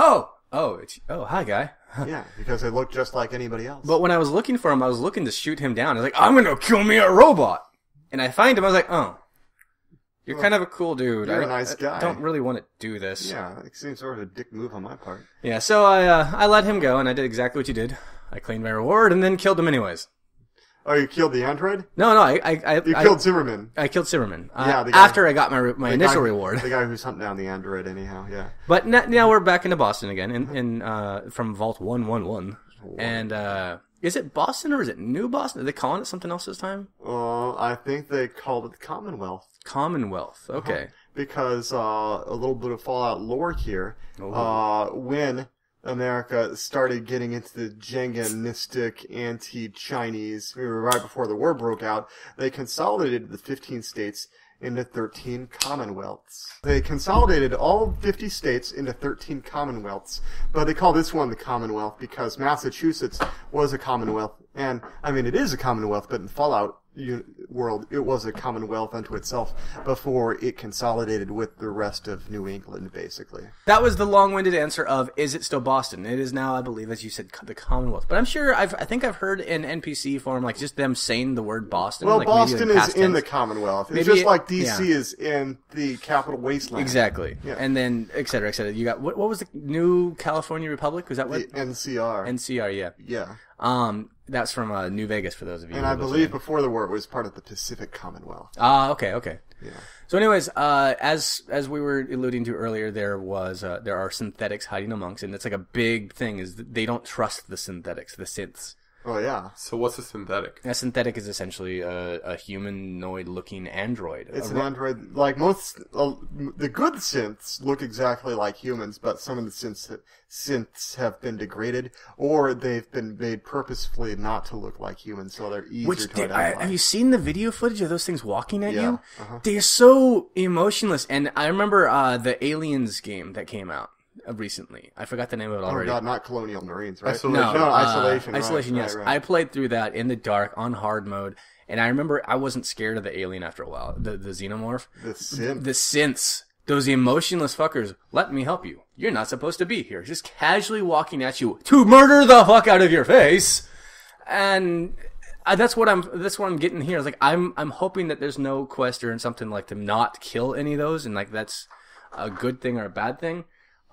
hi guy. Yeah, because they look just like anybody else. But when I was looking for him, I was looking to shoot him down. I was like, I'm going to kill me a robot. And I find him, I was like, oh. You're kind of a cool dude. You're a nice guy. I don't really want to do this. Yeah, it seems sort of a dick move on my part. Yeah, so I let him go, and I did exactly what you did. I claimed my reward, and then killed him anyways. Oh, you killed the android? No, You killed Zimmerman. I killed Zimmerman. Yeah, the guy, after I got my initial reward. The guy who's hunting down the android, anyhow. Yeah. But now we're back into Boston again, in from Vault 111, and is it Boston or is it New Boston? Are they calling it something else this time? I think they called it the Commonwealth. Commonwealth, okay. Because a little bit of Fallout lore here. When America started getting into the Jenga-nistic anti-Chinese, right before the war broke out, they consolidated the 15 states into 13 commonwealths. They consolidated all 50 states into 13 commonwealths, but they call this one the Commonwealth because Massachusetts was a commonwealth, and, I mean, it is a commonwealth, but in Fallout world, it was a commonwealth unto itself before it consolidated with the rest of New England, basically. That was the long-winded answer of, is it still Boston? It is now, I believe, as you said, the Commonwealth. But I'm sure, I think I've heard in NPC form, like, just them saying the word Boston. Well, like Boston maybe is in the Commonwealth. It's just like DC is in the capital wasteland. Exactly. Yeah. And then, et cetera, et cetera. You got, what was the New California Republic? Was that what? The NCR. NCR, yeah. Yeah. That's from New Vegas, for those of you. And I believe before the war it was part of the Pacific Commonwealth. Okay. Yeah. So, anyways, as we were alluding to earlier, there are synthetics hiding amongst, and it's like a big thing is that they don't trust the synthetics, the synths. Oh yeah. So what's a synthetic? A synthetic is essentially a humanoid-looking android. It's an android. Like most, the good synths look exactly like humans, but some of the synths have been degraded, or they've been made purposefully not to look like humans, so they're easier to identify. Have you seen the video footage of those things walking at you? Uh-huh. They're so emotionless. And I remember the Aliens game that came out recently. I forgot the name of it already. Oh god, not Colonial Marines, right? Isolation. No, Isolation. Isolation, right, yes. right. I played through that in the dark on hard mode, and I remember I wasn't scared of the alien after a while. The xenomorph. The synth. The synths. Those emotionless fuckers. Let me help you. You're not supposed to be here. Just casually walking at you to murder the fuck out of your face. And that's what I'm getting here. It's like I'm hoping that there's no quest or something like to not kill any of those, and like that's a good thing or a bad thing.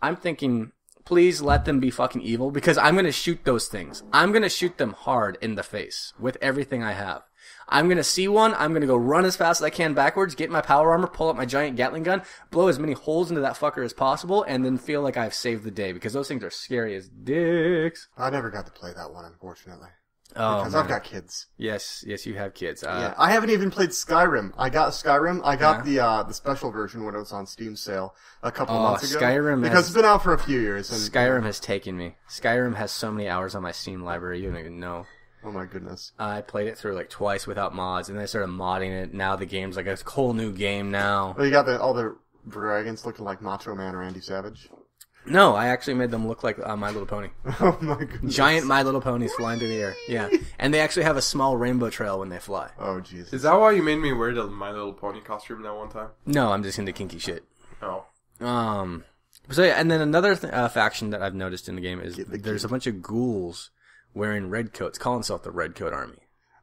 I'm thinking, please let them be fucking evil, because I'm going to shoot those things. I'm going to shoot them hard in the face with everything I have. I'm going to see one, I'm going to go run as fast as I can backwards, get my power armor, pull up my giant Gatling gun, blow as many holes into that fucker as possible, and then feel like I've saved the day, because those things are scary as dicks. I never got to play that one, unfortunately. Oh, because man. I've got kids. Yes, you have kids. Yeah, I haven't even played Skyrim. I got Skyrim. I got the special version when it was on Steam sale a couple of months ago. Skyrim because it's been out for a few years. And, Skyrim has taken me. Skyrim has so many hours on my Steam library, you don't even know. Oh my goodness. I played it through like twice without mods, and then I started modding it. Now the game's like a whole new game now. Well, you got all the dragons looking like Macho Man or Randy Savage. No, I actually made them look like My Little Pony. Oh my goodness. Giant My Little Ponies flying through the air. Yeah. And they actually have a small rainbow trail when they fly. Oh, Jesus. Is that why you made me wear the My Little Pony costume that one time? No, I'm just into kinky shit. Oh. So yeah, and then another faction that I've noticed in the game is there's a bunch of ghouls wearing red coats, calling themselves the Red Coat Army.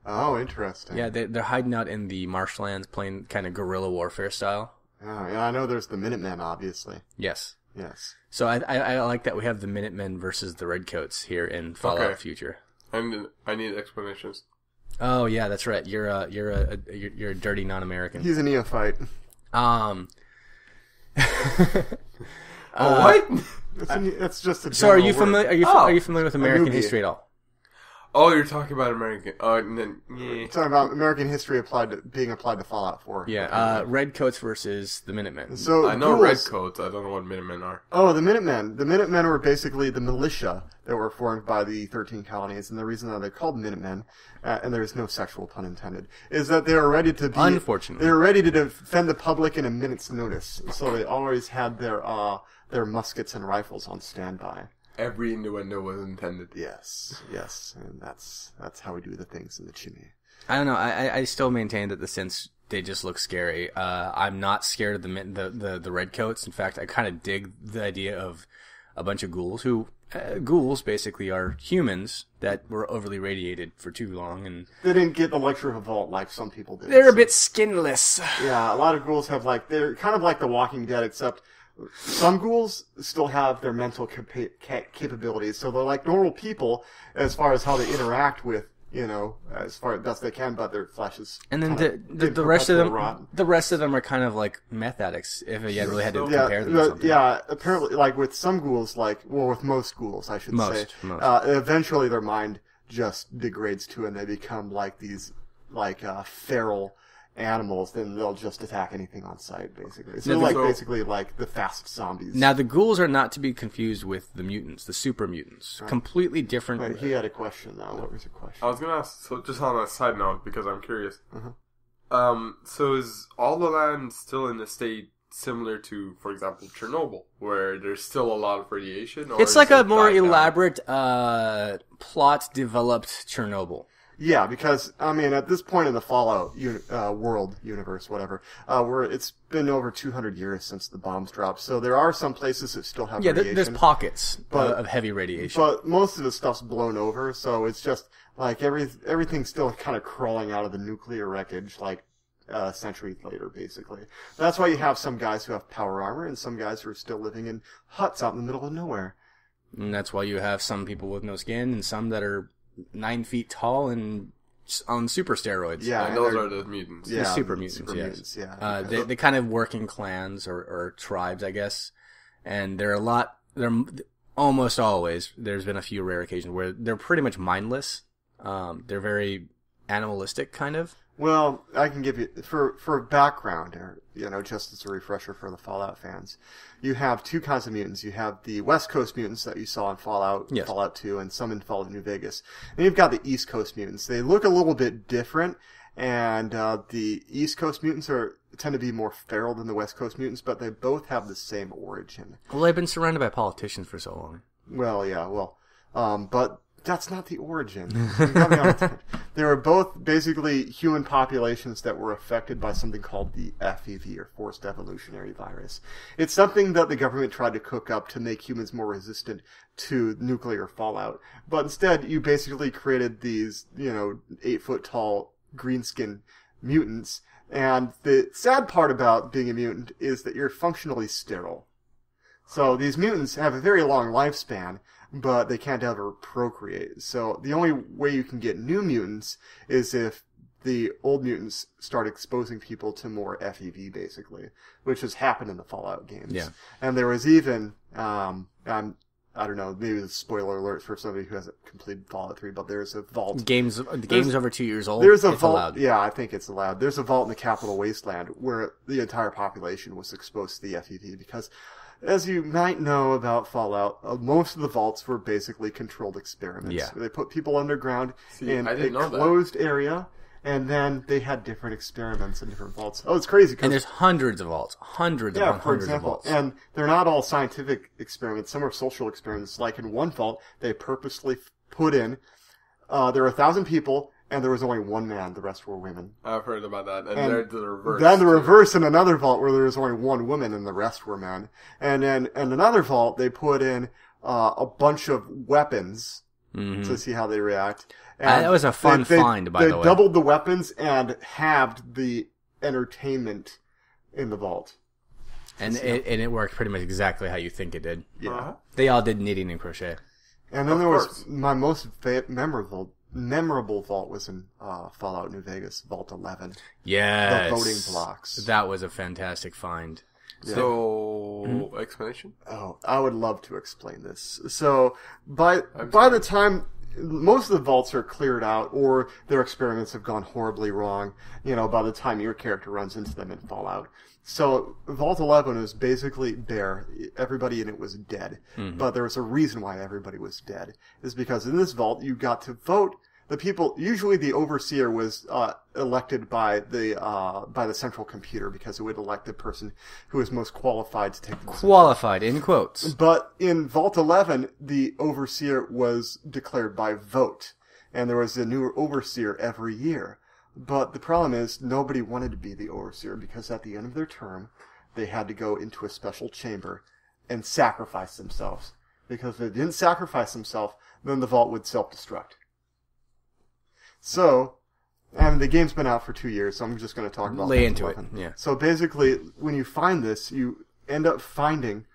Oh, interesting. Yeah, they're hiding out in the marshlands playing kind of guerrilla warfare style. Oh, yeah, I know there's the Minutemen, obviously. Yes. Yes. So I like that we have the Minutemen versus the Redcoats here in Fallout Future. And I need explanations. Oh yeah, that's right. You're a dirty non-American. He's a neophyte. What? That's just a. So are you word. familiar? Are you familiar with American history at all? Oh, you're talking about American. And then, yeah. Talking about American history being applied to Fallout 4. Yeah, Redcoats versus the Minutemen. So I know ghouls, Redcoats. I don't know what Minutemen are. Oh, the Minutemen. The Minutemen were basically the militia that were formed by the 13 colonies, and the reason that they're called Minutemen, and there's no sexual pun intended, is that they were ready to be. Unfortunately, they were ready to defend the public in a minute's notice. So they always had their muskets and rifles on standby. Every innuendo was intended. Yes, and that's how we do the things in the Chimi. I don't know. I still maintain that since they just look scary, I'm not scared of the Redcoats. In fact, I kind of dig the idea of a bunch of ghouls who. Ghouls basically are humans that were overly radiated for too long, and they didn't get electro-revolt like some people did. They're a bit skinless. Yeah, a lot of ghouls they're kind of like The Walking Dead, except some ghouls still have their mental capabilities, so they're like normal people as far as how they interact with, as far as best they can, but their flesh is. And then the rest of them are kind of like meth addicts. If you really had to compare them to something. Yeah, apparently, like with some ghouls, with most ghouls, I should say, eventually their mind just degrades too, and they become like these feral animals. Then they'll just attack anything on sight, basically. So basically like the fast zombies. Now the ghouls are not to be confused with the mutants, the super mutants. Right. Completely different. Wait, he had a question now. What was your question? I was gonna ask, so just on a side note, because I'm curious. So is all the land still in a state similar to, for example, Chernobyl, where there's still a lot of radiation? Or it's like a more elaborate plot developed Chernobyl. Yeah, because, at this point in the Fallout world, universe, whatever, it's been over 200 years since the bombs dropped, so there are some places that still have radiation. There's pockets of heavy radiation. But most of the stuff's blown over, so it's just, like, everything's still kind of crawling out of the nuclear wreckage, like, centuries later, basically. That's why you have some guys who have power armor, and some guys who are still living in huts out in the middle of nowhere. And that's why you have some people with no skin, and some that are 9 feet tall and on super steroids. Yeah, and those are the mutants. Yeah, the super mutants, yeah. They kind of work in clans or tribes, I guess. And they're almost always, there's been a few rare occasions where they're pretty much mindless. They're very animalistic, kind of. Well, I can give you, for background, just as a refresher for the Fallout fans, you have two kinds of mutants. You have the West Coast mutants that you saw in Fallout 2, and some in Fallout New Vegas. And you've got the East Coast mutants. They look a little bit different, and the East Coast mutants tend to be more feral than the West Coast mutants, but they both have the same origin. Well, they've been surrounded by politicians for so long. Well, yeah, but that's not the origin. They were both basically human populations that were affected by something called the FEV, or Forced Evolutionary Virus. It's something that the government tried to cook up to make humans more resistant to nuclear fallout. But instead, you basically created these, 8-foot-tall green-skinned mutants. And the sad part about being a mutant is that you're functionally sterile. So these mutants have a very long lifespan, but they can't ever procreate. So the only way you can get new mutants is if the old mutants start exposing people to more FEV, basically, which has happened in the Fallout games. Yeah. And there was even, I'm I don't know, maybe it's a spoiler alert for somebody who hasn't completed Fallout 3, but there's a vault. The game's over 2 years old. There's a it's vault. allowed. Yeah, I think it's allowed. There's a vault in the capital wasteland where the entire population was exposed to the FEV because, as you might know about Fallout, most of the vaults were basically controlled experiments. Yeah. They put people underground in I a didn't know that. closed area, and then they had different experiments in different vaults. Oh, it's crazy. And there's hundreds of vaults. Hundreds Yeah, upon for hundreds of example, vaults. and they're not all scientific experiments. Some are social experiments. Like in one vault, they purposely put in, there were 1,000 people, and there was only one man. The rest were women. I've heard about that. And And there's the reverse. Then the too. reverse in another vault where there was only one woman and the rest were men. And then in another vault, they put in a bunch of weapons to see how they react. And that was a fun find, by the way. They doubled the weapons and halved the entertainment in the vault. And it worked pretty much exactly how you think it did. Yeah. Uh-huh. They all did knitting and crochet. And then Of there was course. my most memorable vault was in Fallout New Vegas, Vault 11. Yes. The voting blocks. That was a fantastic find. So, explanation? Oh, I would love to explain this. So, by the time most of the vaults are cleared out, or their experiments have gone horribly wrong, by the time your character runs into them in Fallout. So, Vault 11 is basically bare. Everybody in it was dead. But there was a reason why everybody was dead. It's because in this vault, you got to vote. The people, usually the overseer was elected by the central computer because it would elect the person who was most qualified to take the position. Qualified, in quotes. But in Vault 11, the overseer was declared by vote, and there was a new overseer every year. But the problem is, nobody wanted to be the overseer because at the end of their term, they had to go into a special chamber and sacrifice themselves. Because if they didn't sacrifice themselves, then the vault would self-destruct. So, and the game's been out for 2 years, so I'm just going to talk about Lay Vault into it, 11. yeah. So basically, when you find this, you end up finding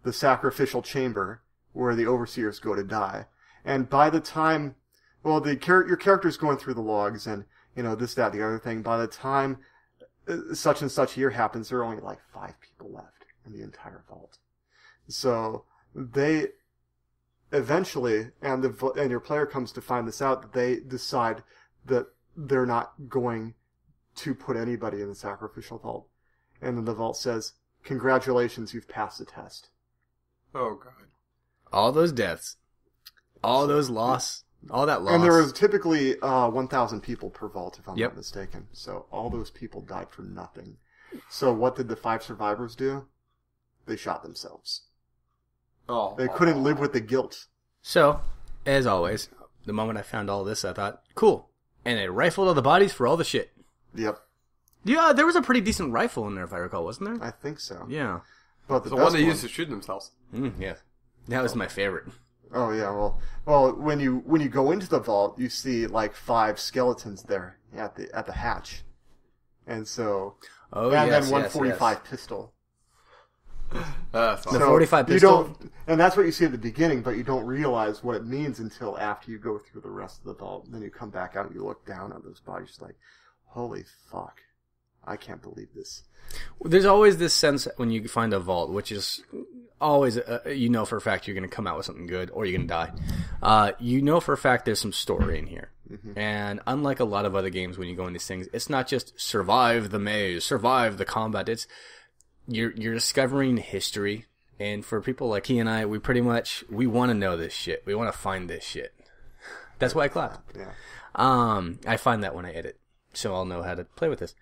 the sacrificial chamber where the overseers go to die. And by the time, well, your character's going through the logs and, this, that, the other thing. By the time such and such year happens, there are only like 5 people left in the entire vault. So they eventually, and your player comes to find this out, they decide that they're not going to put anybody in the sacrificial vault. And then the vault says, "Congratulations, you've passed the test." Oh, God. All those deaths. All those loss. All that loss. And there was typically 1,000 people per vault, if I'm Yep. not mistaken. So all those people died for nothing. So what did the 5 survivors do? They shot themselves. Oh. They couldn't live with the guilt. So, as always, the moment I found all this, I thought, cool. And they rifled all the bodies for all the shit. Yep, Yeah, there was a pretty decent rifle in there, if I recall, wasn't there? I think so. Yeah. But the The best one they used to shoot themselves. Yeah. That was my favorite. Oh yeah, well, when you go into the vault, you see like 5 skeletons there at the hatch, and so Oh, and yes, then one yes, 45 pistol. The So 45 you pistol? don't, and that's what you see at the beginning, but you don't realize what it means until after you go through the rest of the vault. Then you come back out and you look down on those bodies, like, holy fuck, I can't believe this. There's always this sense when you find a vault, which is always, for a fact you're going to come out with something good or you're going to die. For a fact there's some story in here. Mm-hmm. And unlike a lot of other games when you go into these things, it's not just survive the maze, survive the combat. It's you're discovering history. And for people like he and I, we want to know this shit. We want to find this shit. That's why I clap. Yeah. I find that when I edit, so I'll know how to play with this.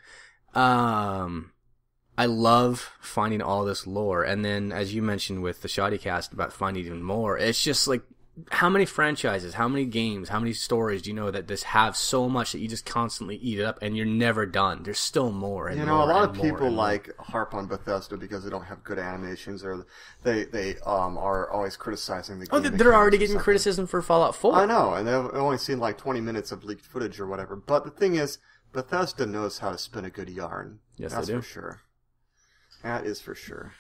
I love finding all this lore, and then as you mentioned with the Shoddy Cast about finding even more, it's just like how many franchises, how many games, how many stories do you know that this have so much that you just constantly eat it up and you're never done? There's still more and more. A lot of and more people and more. like harp on Bethesda because they don't have good animations, or they are always criticizing the game. Oh, they're already getting criticism for Fallout 4. I know, and they've only seen like 20 minutes of leaked footage or whatever. But the thing is, Bethesda knows how to spin a good yarn. Yes, that's they do. for sure. That is for sure.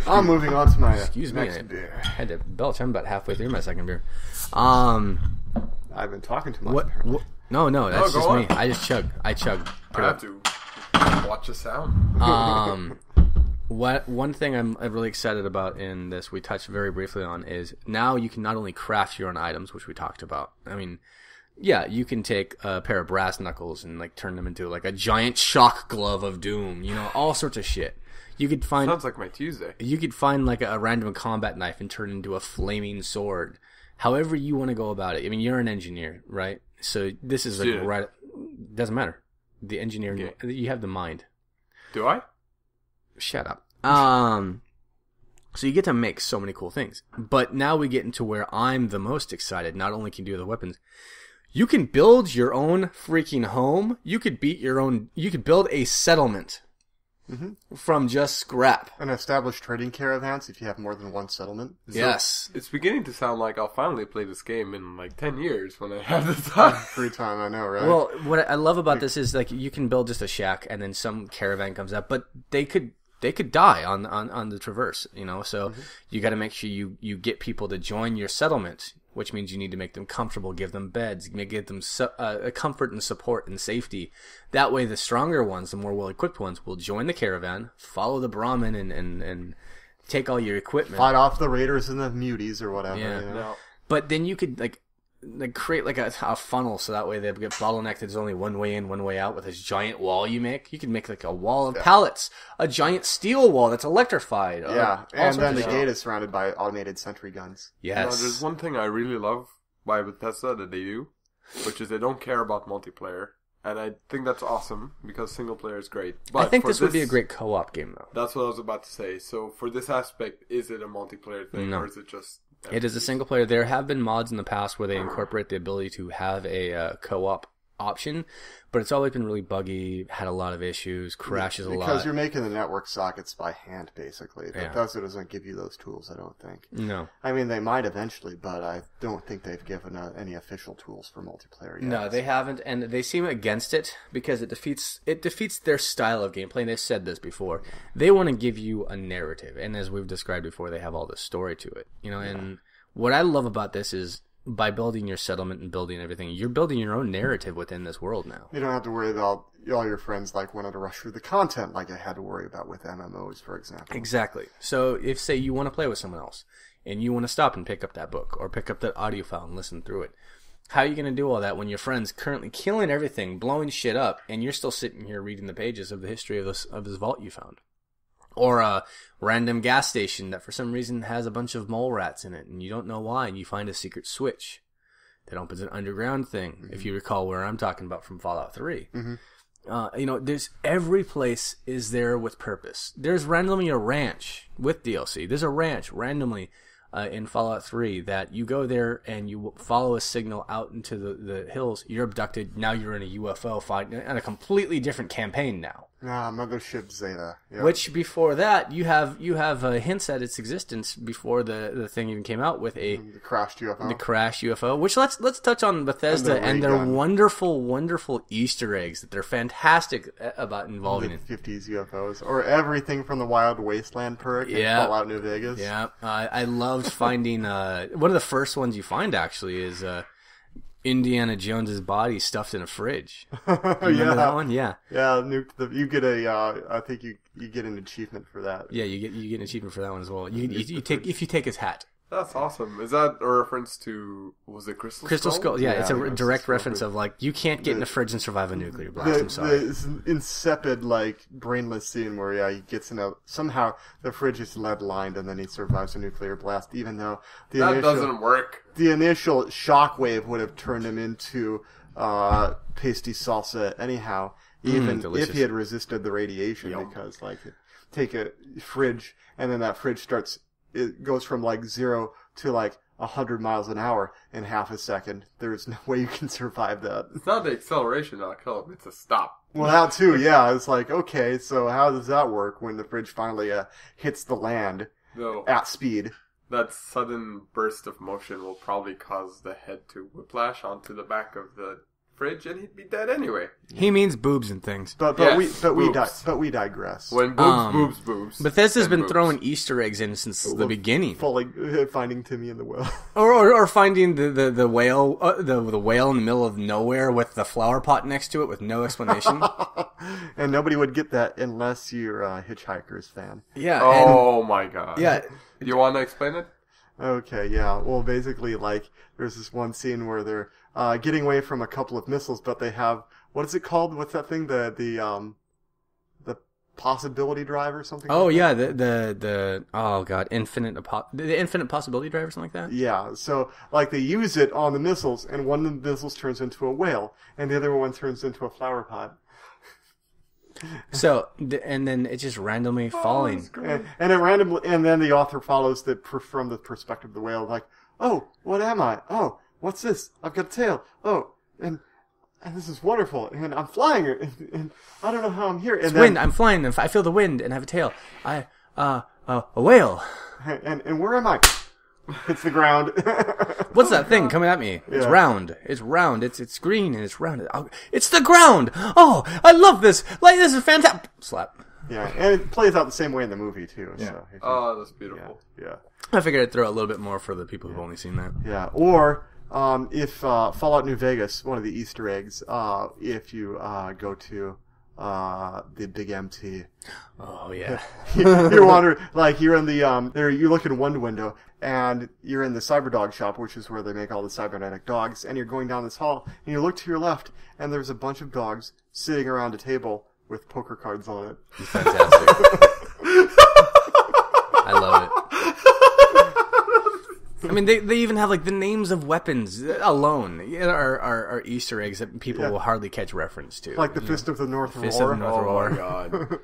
I'm moving on to my Excuse me, next beer. I had to belch. I'm about halfway through my second beer. I've been talking too much. What? Apparently. No, that's go just on. me. I just chug. I chug. I have to watch the sound. One thing I'm really excited about in this, we touched very briefly on, is now you can not only craft your own items, which we talked about. I mean, yeah, you can take a pair of brass knuckles and like turn them into like a giant shock glove of doom, you know, all sorts of shit. You could find Sounds like my Tuesday. You could find like a random combat knife and turn it into a flaming sword. However you want to go about it. I mean, you're an engineer, right? So this is like right. Doesn't matter. The engineering, you have the mind. Do I? Shut up. So you get to make so many cool things. But now we get into where I'm the most excited. Not only can you do the weapons, you can build your own freaking home. You could build a settlement from just scrap. And establish trading caravans if you have more than one settlement. Yes. It's beginning to sound like I'll finally play this game in like 10 years when I have the time. Free time, I know, right? Well, what I love about this is like you can build just a shack and then some caravan comes up, but they could die on the traverse, you know. So you got to make sure you get people to join your settlement, which means you need to make them comfortable, give them beds, give them comfort and support and safety. That way, the stronger ones, the more well-equipped ones, will join the caravan, follow the Brahmin, and take all your equipment. Fight off the raiders and the muties or whatever. Yeah. You know? No. But then you could like create like a funnel, so that way they get bottlenecked. There's only one way in, one way out with this giant wall you make. You can make like a wall of pallets, a giant steel wall that's electrified. Yeah, and then the gate is surrounded by automated sentry guns. Yes. There's one thing I really love by Bethesda that they do, which is they don't care about multiplayer. And I think that's awesome, because single player is great. But I think this would be a great co-op game, though. That's what I was about to say. So for this aspect, is it a multiplayer thing, No. or is it just... It is a single player. There have been mods in the past where they incorporate the ability to have a co-op option, but it's always been really buggy, had a lot of issues, crashes a lot. Because you're making the network sockets by hand, basically. Yeah. Bethesda doesn't give you those tools, I don't think. No. I mean, they might eventually, but I don't think they've given any official tools for multiplayer yet. No, they haven't, and they seem against it because it defeats their style of gameplay, and they've said this before. They want to give you a narrative, and as we've described before, they have all this story to it. You know, and what I love about this is by building your settlement and building everything, you're building your own narrative within this world now. You don't have to worry about all your friends like wanting to rush through the content like I had to worry about with MMOs, for example. Exactly. So if, say, you want to play with someone else, and you want to stop and pick up that book, or pick up that audio file and listen through it, how are you going to do all that when your friend's currently killing everything, blowing shit up, and you're still sitting here reading the pages of the history of this vault you found? Or a random gas station that for some reason has a bunch of mole rats in it, and you don't know why, and you find a secret switch that opens an underground thing, if you recall where I'm talking about from Fallout 3. You know, there's every place is there with purpose. There's randomly a ranch with DLC. There's a ranch randomly in Fallout 3 that you go there and you follow a signal out into the hills. You're abducted. Now you're in a UFO fight and a completely different campaign now. Mothership Zeta. Yep. Which before that you have hints at its existence before the thing even came out with the crashed UFO. The crash UFO. Which let's touch on Bethesda and their wonderful Easter eggs that they're fantastic about involving in 50s UFOs or everything from the Wild Wasteland perk in Fallout New Vegas. Yeah, I loved finding one of the first ones you find actually is Indiana Jones's body stuffed in a fridge. You remember that one? Yeah. Yeah, you get I think you get an achievement for that. Yeah, you get an achievement for that one as well. You take if you take his hat. That's awesome. Is that a reference to, was it Crystal Skull? Yeah, it's a direct reference of, like, you can't get in a fridge and survive a nuclear blast. I'm sorry. The insipid, like, brainless scene where, he gets in somehow the fridge is lead-lined and then he survives a nuclear blast, even though that doesn't work. The initial shockwave would have turned him into pasty salsa anyhow, even if he had resisted the radiation, because, like, take a fridge and then that fridge it goes from like 0 to like 100 miles an hour in half a second. There's no way you can survive that. It's not the acceleration that'll kill him, it's a stop. Well, that too, yeah. It's like, okay, so how does that work when the fridge finally hits the land at speed? That sudden burst of motion will probably cause the head to whiplash onto the back of the fridge and he'd be dead anyway. He means boobs and things. But we digress. When boobs. Bethesda's been boobs. throwing Easter eggs in since the beginning. Finding Timmy in the well. Or finding the whale the whale in the middle of nowhere with the flower pot next to it with no explanation. And nobody would get that unless you're a Hitchhiker's fan. Yeah. Oh my god. Yeah. Do you want to explain it? Okay, yeah. Well, basically, like, there's this one scene where they're getting away from a couple of missiles, but they have, what is it called? What's that thing? The possibility drive or something? Oh like yeah, that? the the infinite possibility drive or something like that. Yeah. So, like, they use it on the missiles, and one of the missiles turns into a whale, and the other one turns into a flower pot. So, and then it's just randomly falling. And it randomly, and then the author follows from the perspective of the whale, like, oh, what am I? Oh, what's this? I've got a tail. Oh, and this is wonderful, and I'm flying, and I don't know how I'm here. And then, wind. I'm flying, and I feel the wind, and I have a tail. A whale. And where am I? It's the ground. What's that thing coming at me? It's Yeah. round. It's round. It's green and it's round. It's the ground. Oh, I love this. Like, this is fantastic. Slap. Yeah, and it plays out the same way in the movie too. Yeah. So Oh, that's beautiful. yeah. I figured I'd throw a little bit more for the people who've only seen that. Yeah, or if Fallout New Vegas, one of the Easter eggs, if you go to the Big MT, Oh yeah. you're wandering, like, you're in the there. You look in one window, and you're in the Cyberdog shop, which is where they make all the cybernetic dogs. And you're going down this hall, and you look to your left, and there's a bunch of dogs sitting around a table with poker cards on it. Fantastic. I love it. I mean, they even have, like, the names of weapons alone are Easter eggs that people will hardly catch reference to. Like the Fist of the North Fist Roar. of the North Roar. my god.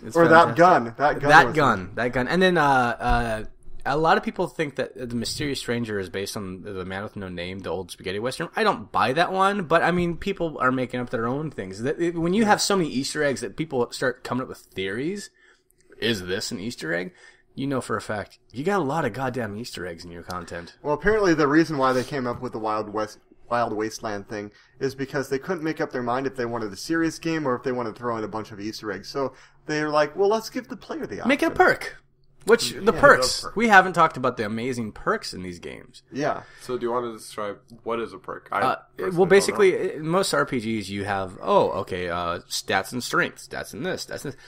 It's Or fantastic. that gun. And then a lot of people think that The Mysterious Stranger is based on The Man with No Name, the old spaghetti western. I don't buy that one, but I mean, people are making up their own things. When you have so many Easter eggs that people start coming up with theories, is this an Easter egg? You know for a fact, you got a lot of goddamn Easter eggs in your content. Well, apparently the reason why they came up with the Wild Wasteland thing is because they couldn't make up their mind if they wanted a serious game or if they wanted to throw in a bunch of Easter eggs. So they're like, well, let's give the player the option. Make it a perk. Which, the perks. We haven't talked about the amazing perks in these games. Yeah. So do you want to describe what is a perk? Well, basically, in most RPGs, you have, stats and strength, stats and this, stats and this.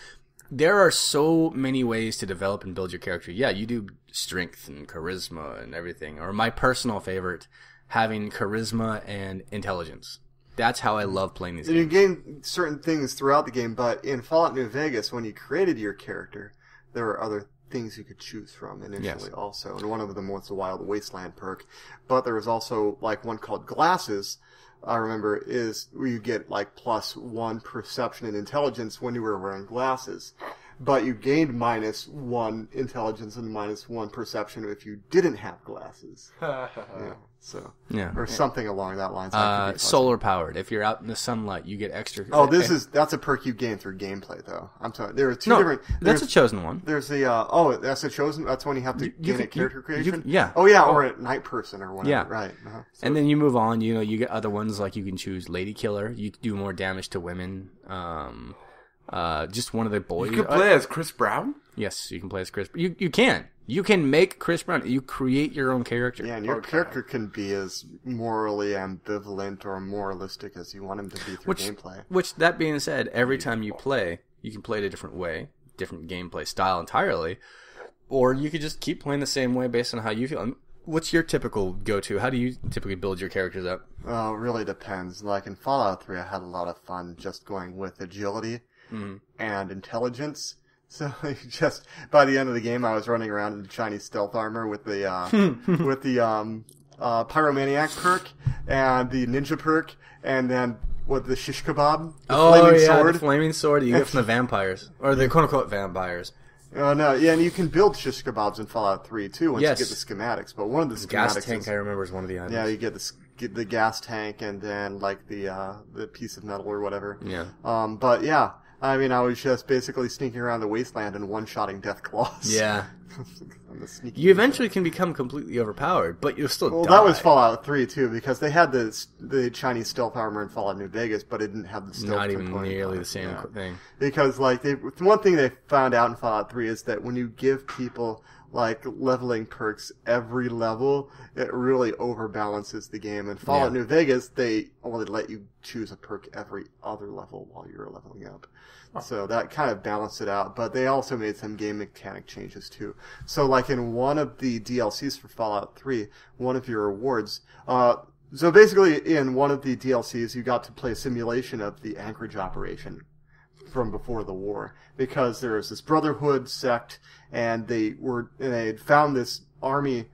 There are so many ways to develop and build your character. Yeah, you do strength and charisma and everything. Or my personal favorite, having charisma and intelligence. That's how I love playing these games. You gain certain things throughout the game, but in Fallout New Vegas, when you created your character, there were other things you could choose from initially also. And one of them was the Wild Wasteland perk. But there was also, like, one called Glasses, I remember, is where you get, like, +1 perception and intelligence when you were wearing glasses. But you gained -1 intelligence and -1 perception if you didn't have glasses. Or something along that line. Solar powered. If you're out in the sunlight, you get extra. Oh, that's a perk you gain through gameplay, though. I'm sorry. There are two different. That's a chosen one. There's the that's a chosen. That's when you have to gain a character creation. Yeah. Oh yeah, or a night person or whatever. Yeah. Right. So, and then you move on. You know, you get other ones like you can choose Lady Killer. You do more damage to women. Just one of the boys. You can play as Chris Brown? Yes, you can play as Chris. You can. You can make Chris Brown. You create your own character. Yeah, and your character can be as morally ambivalent or moralistic as you want him to be through gameplay. Which, that being said, every time you play, you can play it a different way, different gameplay style entirely, or you could just keep playing the same way based on how you feel. What's your typical go-to? How do you typically build your characters up? Well, it really depends. Like in Fallout 3, I had a lot of fun just going with agility and intelligence. So just by the end of the game, I was running around in Chinese stealth armor with the pyromaniac perk and the ninja perk, and then the shish kebab, flaming sword. The flaming sword you get from the vampires, or the quote-unquote vampires. Oh no, yeah, and you can build shish kebabs in Fallout 3 too once you get the schematics. But one of the schematics gas tank I remember is one of the items. Yeah, you get the gas tank and then like the piece of metal or whatever. Yeah. But yeah. I mean, I was just basically sneaking around the wasteland and one-shotting death claws. Yeah. I'm a sneaky You eventually can become completely overpowered, but you'll still die. That was Fallout 3, too, because they had the Chinese stealth armor in Fallout New Vegas, but it didn't have the stealth Not even component nearly on it. the same thing. Because, like, one thing they found out in Fallout 3 is that when you give people, like, leveling perks every level, it really overbalances the game. In Fallout New Vegas, they only let you choose a perk every other level while you're leveling up. So that kind of balanced it out, but they also made some game mechanic changes too. So like in one of the DLCs for Fallout 3, one of your rewards, so basically in one of the DLCs you got to play a simulation of the Anchorage operation from before the war, because there was this Brotherhood sect and they had found this army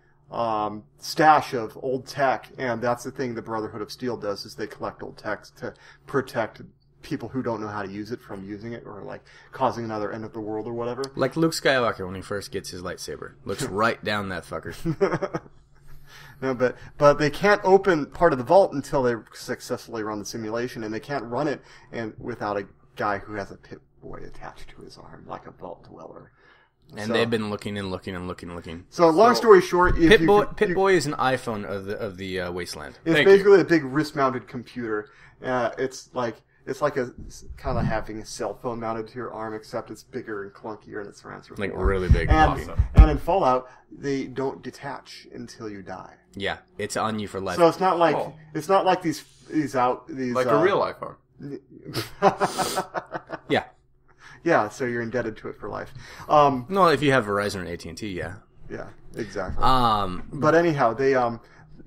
stash of old tech, and that's the thing the Brotherhood of Steel does, is they collect old tech to protect people who don't know how to use it from using it, or like causing another end of the world or whatever. Like Luke Skywalker when he first gets his lightsaber. Looks right down that fucker. No, but they can't open part of the vault until they successfully run the simulation, and they can't run it without a guy who has a Pip-Boy attached to his arm, like a vault dweller. And they've been looking and looking and looking and looking. So long story short, Pip-Boy is an iPhone of the Wasteland. It's basically a big wrist-mounted computer. It's like a kind of having a cell phone mounted to your arm, except it's bigger and clunkier and it surrounds your like arm. Really big. And in Fallout, they don't detach until you die. Yeah, it's on you for life. So it's not like these like a real iPhone. Yeah. Yeah, so you're indebted to it for life. No, if you have Verizon or AT&T, yeah. Yeah, exactly. But anyhow,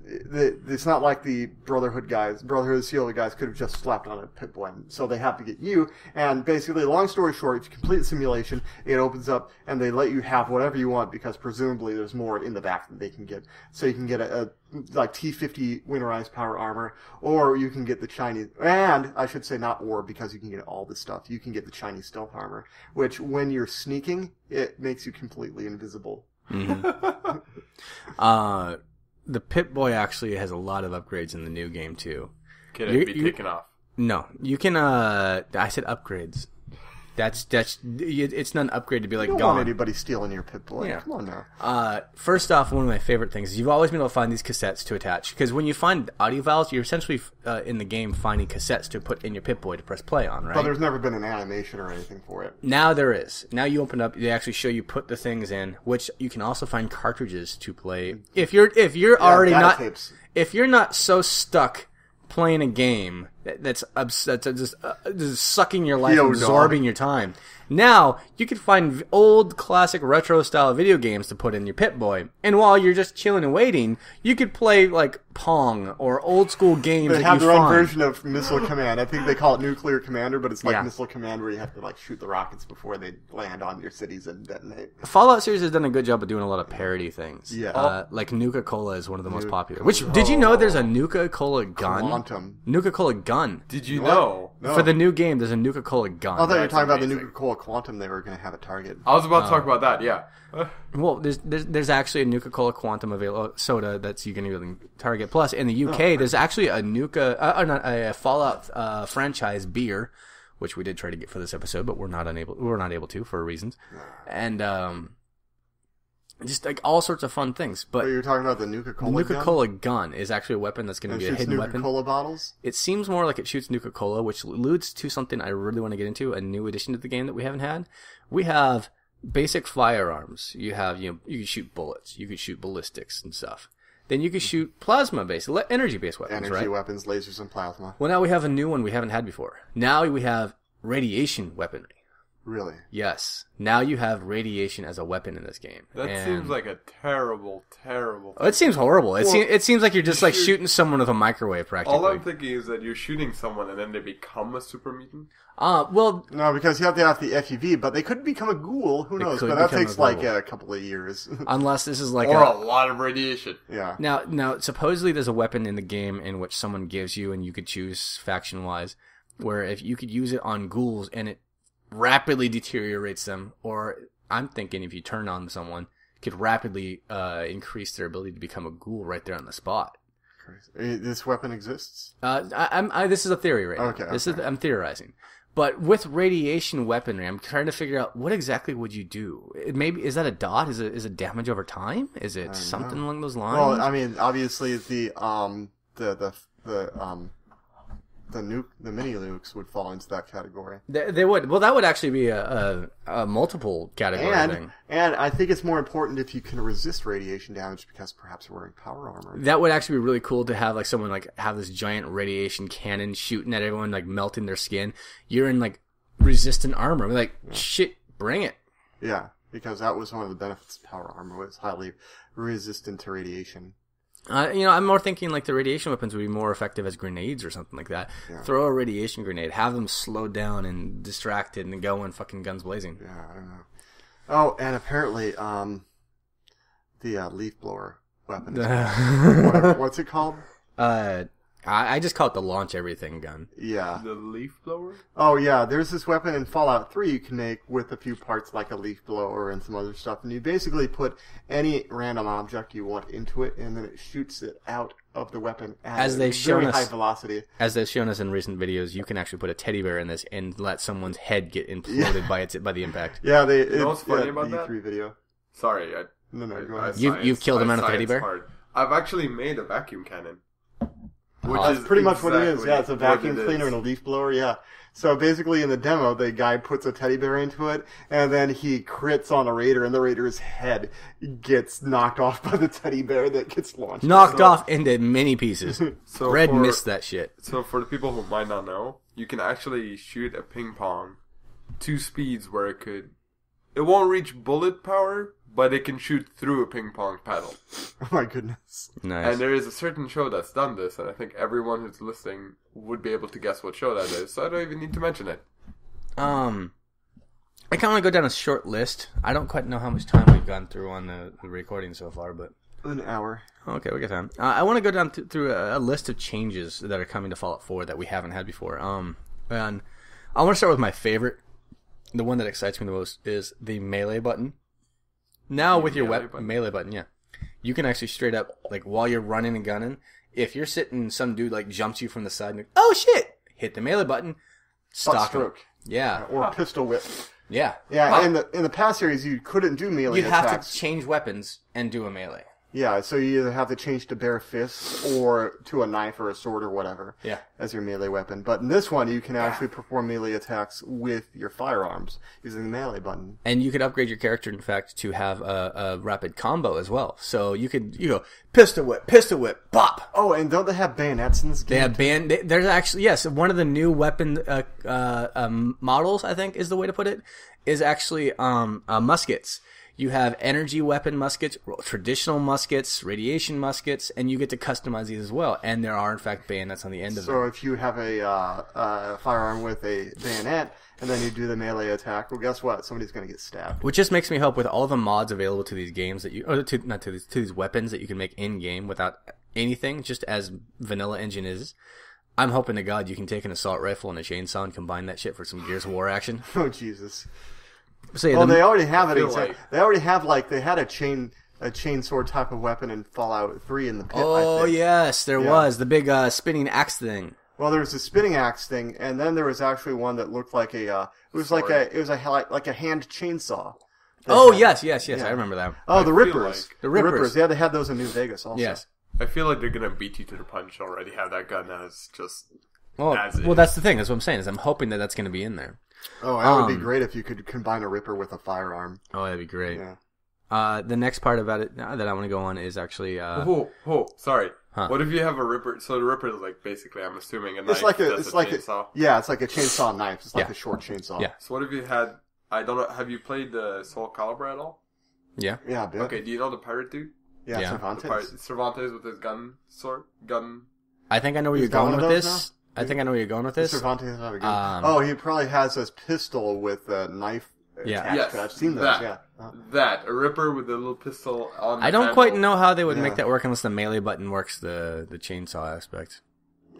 it's not like the Brotherhood of Steel guys could have just slapped on a Pip-Boy. So they have to get you. And basically, long story short, if you complete the simulation, it opens up and they let you have whatever you want, because presumably there's more in the back that they can get. So you can get a like T-50 winterized power armor, or you can get the Chinese, and I should say not or, because you can get all this stuff. You can get the Chinese stealth armor, which when you're sneaking, it makes you completely invisible. Mm-hmm. The Pip-Boy actually has a lot of upgrades in the new game too. Can it be taken off? No, you can. I said upgrades. It's not an upgrade to be like you don't gone. want anybody stealing your Pip-Boy. Yeah. Come on now. First off, one of my favorite things is you've always been able to find these cassettes to attach, because when you find audio files, you're essentially in the game finding cassettes to put in your Pip-Boy to press play on, right? But there's never been an animation or anything for it. Now there is. Now you open up, they actually show you put the things in, which you can also find cartridges to play. If you're already not, tapes. If you're not so stuck playing a game that's just sucking your life, absorbing your time. Now, you can find old, classic, retro-style video games to put in your Pip-Boy. And while you're just chilling and waiting, you could play, like, Pong or old-school games They have their own version of Missile Command. I think they call it Nuclear Commander, but it's like Missile Command where you have to, like, shoot the rockets before they land on your cities and detonate. The Fallout series has done a good job of doing a lot of parody things. Yeah. Like Nuka-Cola is one of the most popular. Which, did you know there's a Nuka-Cola gun? Quantum. Nuka-Cola gun. Did you know? No. For the new game, there's a Nuka-Cola gun. I thought you were talking about the amazing. Nuka-Cola Quantum they were going to have at Target. I was about to talk about that, yeah. Well, there's actually a Nuka-Cola Quantum soda that's you can even Target. Plus, in the UK, there's actually a Fallout franchise beer, which we did try to get for this episode, but we're not able to for reasons, and just like all sorts of fun things. But you're talking about the Nuka-Cola gun? Nuka-Cola gun is actually a weapon that's going to be a hidden weapon. Nuka-Cola bottles? It seems more like it shoots Nuka-Cola, which alludes to something I really want to get into, a new addition to the game that we haven't had. We have basic firearms. You can shoot bullets, you can shoot ballistics and stuff. Then you can shoot plasma-based, energy-based weapons, right? Energy weapons, lasers, and plasma. Well, now we have a new one we haven't had before. Now we have radiation weaponry. Really? Yes. Now you have radiation as a weapon in this game. That seems like a terrible, terrible thing. It seems horrible. It seems like you're just like shooting someone with a microwave, practically. All I'm thinking is that you're shooting someone and then they become a super mutant. Well... No, because you have to have the FEV, but they could become a ghoul. Who knows? But that takes like a couple of years. Unless this is like or a lot of radiation. Yeah. Now, supposedly there's a weapon in the game in which someone gives you, and you could choose faction-wise, where if you could use it on ghouls and it rapidly deteriorates them, or I'm thinking if you turn on someone, it could rapidly increase their ability to become a ghoul right there on the spot. This weapon exists? This is a theory right now. Okay. I'm theorizing. But with radiation weaponry, I'm trying to figure out what exactly would you do. Maybe is that a dot? Is it damage over time? Is it something along those lines? Well, I mean, obviously the mini nukes would fall into that category. They would. Well, that would actually be a multiple category thing. And I think it's more important if you can resist radiation damage because perhaps you're wearing power armor. That would actually be really cool to have like someone like have this giant radiation cannon shooting at everyone, like melting their skin. You're in like resistant armor. Like shit, bring it. Yeah, because that was one of the benefits of power armor, was highly resistant to radiation. I'm more thinking like the radiation weapons would be more effective as grenades or something like that. Yeah. Throw a radiation grenade, have them slowed down and distracted, and go and fucking guns blazing. Yeah, I don't know. Oh, and apparently, the leaf blower weapon. What's it called? I just call it the launch everything gun. Yeah. The leaf blower? Oh, yeah. There's this weapon in Fallout 3 you can make with a few parts like a leaf blower and some other stuff. And you basically put any random object you want into it, and then it shoots it out of the weapon at a very high velocity. As they've shown us in recent videos, you can actually put a teddy bear in this and let someone's head get imploded by the impact. Yeah, you know what's funny about that? E3 video. Sorry, No, go ahead. You've killed him on a teddy bear? Hard. I've actually made a vacuum cannon. That's pretty much what it is. Yeah, it's a vacuum cleaner and a leaf blower. Yeah. So basically, in the demo, the guy puts a teddy bear into it, and then he crits on a raider, and the raider's head gets knocked off by the teddy bear that gets launched. Knocked off into many pieces. So Red missed that shit. So for the people who might not know, you can actually shoot a ping pong 2 speeds where it won't reach bullet power, but it can shoot through a ping pong paddle. Oh my goodness. Nice. And there is a certain show that's done this, and I think everyone who's listening would be able to guess what show that is, so I don't even need to mention it. I kind of want to go down a short list. I don't quite know how much time we've gone through on the recording so far, but... An hour. Okay, we got time. I want to go down through a list of changes that are coming to Fallout 4 that we haven't had before. And I want to start with my favorite. The one that excites me the most is the melee button. Now with your melee button, yeah. You can actually straight up, like, while you're running and gunning, if you're sitting, some dude, like, jumps you from the side and, oh, shit! Hit the melee button, stock him. Yeah. Or pistol whip. Yeah. Yeah, in the past series, you couldn't do melee attacks. You'd have to change weapons and do a melee. Yeah, so you either have to change to bare fists or to a knife or a sword or whatever as your melee weapon. But in this one, you can actually perform melee attacks with your firearms using the melee button. And you could upgrade your character, in fact, to have a rapid combo as well. So you go pistol whip, bop. Oh, and don't they have bayonets in this game? They have there's actually, yes, one of the new weapon models, I think is the way to put it, is actually muskets. You have energy weapon muskets, traditional muskets, radiation muskets, and you get to customize these as well. And there are, in fact, bayonets on the end of them. So if you have a firearm with a bayonet, and then you do the melee attack, well, guess what? Somebody's going to get stabbed. Which just makes me hope with all the mods available to these games that to these weapons that you can make in game without anything, just as vanilla engine is. I'm hoping to God you can take an assault rifle and a chainsaw and combine that shit for some Gears of War action. Oh Jesus. So, well, they already have it. They already have, like, they had a chainsaw type of weapon in Fallout 3 in the pit. Oh yes, there was the big spinning axe thing. Well, there was a spinning axe thing, and then there was actually one that looked like a like a hand chainsaw. Oh yes, I remember that. Oh, the Rippers. The Rippers. Yeah, they had those in New Vegas also. Yes. I feel like they're gonna beat you to the punch already. Have that gun as just. Well, that's the thing. That's what I'm saying. Is I'm hoping that that's going to be in there. Oh, that would be great if you could combine a Ripper with a firearm. Oh, that'd be great. Yeah. The next part about it that I want to go on is actually. Sorry. Huh. What if you have a Ripper? So the Ripper is like basically, I'm assuming, a knife. It's like a chainsaw. It's like a chainsaw knife. It's like a short chainsaw. Yeah. So what if you had? I don't know. Have you played the Soul Calibur at all? Yeah. Yeah, a bit. Okay. Do you know the pirate dude? Yeah. Cervantes. Cervantes with his gun. I think I know where you're going with this. I think I know where you're going with this. Cervantes have a gun. He probably has this pistol with a knife. Yes, I've seen those. A Ripper with a little pistol on. I don't quite know how they would make that work unless the melee button works the chainsaw aspect.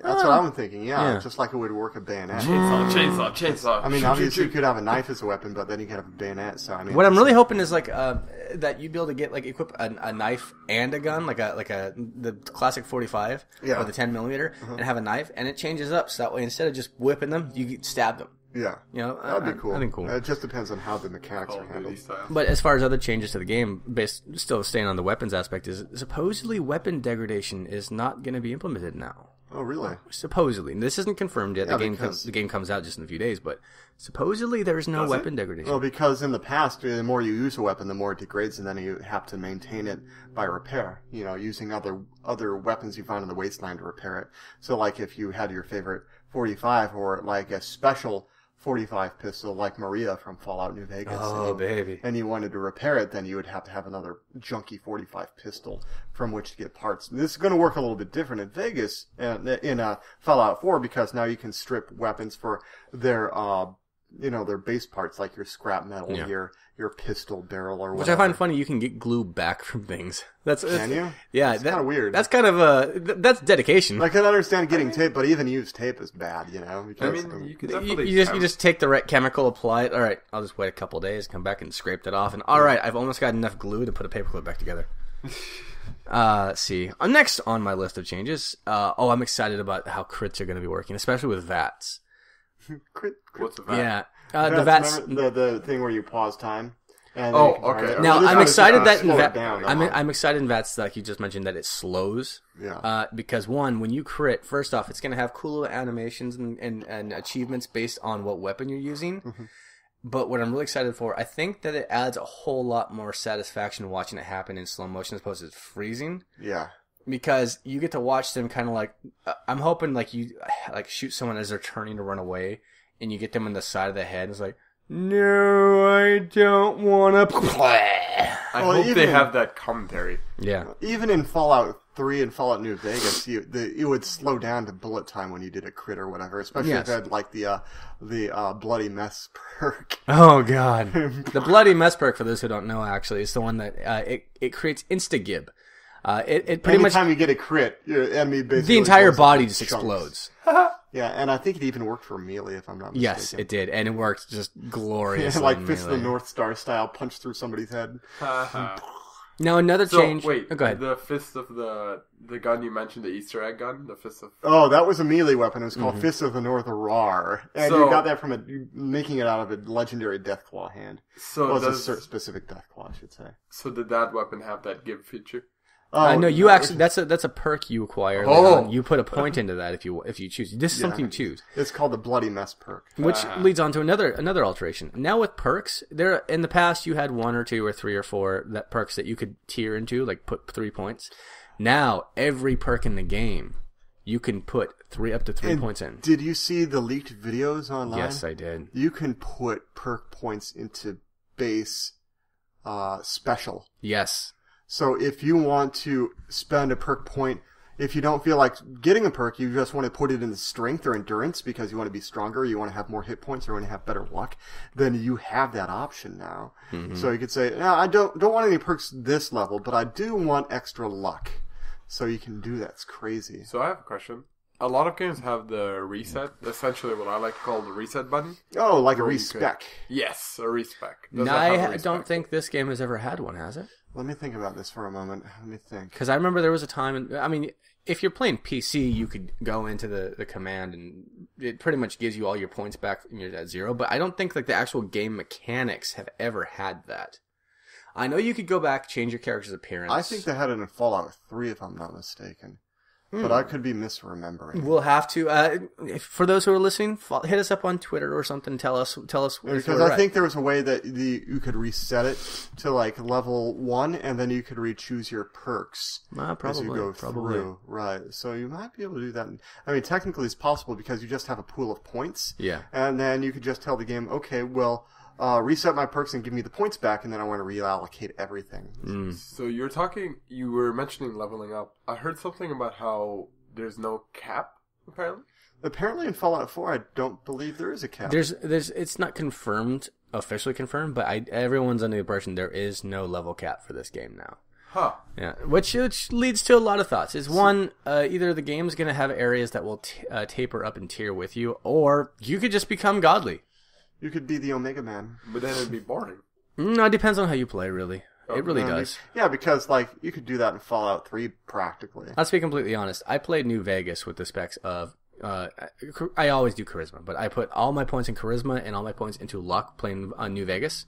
That's what I'm thinking. Yeah, just like it would work a bayonet. Chainsaw. I mean, obviously you could have a knife as a weapon, but then you could have a bayonet. So I mean, what I'm really hoping is like that you'd be able to get equip a knife and a gun, like the classic 45 or the 10mm, and have a knife, and it changes up. So that way, instead of just whipping them, you stab them. Yeah. You know, That'd be cool. I think cool. It just depends on how the mechanics Call are of Duty handled. style. But as far as other changes to the game, still staying on the weapons aspect, is supposedly weapon degradation is not going to be implemented now. Oh, really? Supposedly. And this isn't confirmed yet. Yeah, The game comes out just in a few days, but supposedly there is no Does weapon degradation. Well, because in the past, the more you use a weapon, the more it degrades, and then you have to maintain it by repair. You know, using other weapons you find in the wasteland to repair it. So, like, if you had your favorite 45 or like a special 45 pistol like Maria from Fallout New Vegas. Oh, baby. And you wanted to repair it, then you would have to have another junky 45 pistol from which to get parts. This is going to work a little bit different in Vegas, in Fallout 4, because now you can strip weapons for their base parts, like your scrap metal, your pistol barrel, or whatever. Which I find funny. You can get glue back from things. Can you? Yeah, it's kind of weird. That's kind of that's dedication. I can understand getting tape, but even used tape is bad, you know? Because, you could definitely... You just take the right chemical, apply it. All right, I'll just wait a couple days, come back and scrape that off, and all right, I've almost got enough glue to put a paperclip back together. Let's see. Next on my list of changes, I'm excited about how crits are going to be working, especially with VATs. What's a VAT? Yeah. The VATs... Remember the thing where you pause time? And okay. Now, I'm excited that in I'm excited in VATs, like you just mentioned, that it slows. Yeah. Because one, when you crit, first off, it's going to have cool animations and achievements based on what weapon you're using. Mm-hmm. But what I'm really excited for, I think that it adds a whole lot more satisfaction watching it happen in slow motion as opposed to freezing. Yeah. Because you get to watch them kind of like, I'm hoping like you like shoot someone as they're turning to run away, and you get them in the side of the head, and it's like, no, I don't want to play. I hope they have that commentary. Yeah. Even in Fallout 3 and Fallout New Vegas, it would slow down to bullet time when you did a crit or whatever, especially if it had like the bloody mess perk. Oh god. The bloody mess perk, for those who don't know, actually, is the one that it creates insta-gib. It pretty much anytime you get a crit, your enemy basically the entire goes body into just chunks. explodes. Yeah, and I think it even worked for melee, if I'm not mistaken. Yes, it did, and it worked just gloriously. Like Fist of the North Star style, punch through somebody's head. Now another change. Wait, go ahead. The fist of the gun you mentioned, the Easter egg gun, the fist of... Oh, that was a melee weapon. It was called Fist of the North Roar. And you got that from making it out of a legendary Deathclaw hand. So well, it's a specific Deathclaw, I should say. So did that weapon have that give feature? No, you actually that's a perk you acquire. Oh. You put a point into that if you choose. This is something you choose. It's called the Bloody Mess perk, which leads on to another alteration. Now with perks, there in the past you had 1 or 2 or 3 or 4 perks that you could tier into, like put 3 points. Now every perk in the game you can put up to 3 points in. Did you see the leaked videos online? Yes, I did. You can put perk points into base special. Yes. So if you want to spend a perk point, if you don't feel like getting a perk, you just want to put it in strength or endurance because you want to be stronger, you want to have more hit points, or you want to have better luck, then you have that option now. Mm-hmm. So you could say, no, I don't want any perks this level, but I do want extra luck. So you can do that. It's crazy. So I have a question. A lot of games have the reset, essentially what I like to call the reset button. Oh, like a respec. Yes, a respec. No, I don't think this game has ever had one, has it? Let me think about this for a moment. Let me think. Because I remember there was a time, if you're playing PC, you could go into the command and it pretty much gives you all your points back and you're at 0. But I don't think like the actual game mechanics have ever had that. I know you could go back, change your character's appearance. I think they had it in Fallout 3, if I'm not mistaken. But I could be misremembering. We'll have to. For those who are listening, hit us up on Twitter or something. Tell us. Because I think there was a way that you could reset it to like level 1, and then you could re-choose your perks as you go through. Right. So you might be able to do that. I mean, technically it's possible because you just have a pool of points. Yeah. And then you could just tell the game, okay, well, reset my perks and give me the points back, and then I want to reallocate everything. So you were mentioning leveling up. I heard something about how there's no cap, apparently. Apparently in Fallout 4, I don't believe there is a cap. It's not officially confirmed, but everyone's under the impression there is no level cap for this game now. Huh. Yeah, which leads to a lot of thoughts. One, either the game's going to have areas that will taper up in tier with you, or you could just become godly. You could be the Omega Man. But then it'd be boring. No, it depends on how you play, really. It really does. Yeah, because like you could do that in Fallout 3 practically. Let's be completely honest. I played New Vegas with the specs of I always do charisma, but I put all my points in charisma and all my points into luck playing on New Vegas.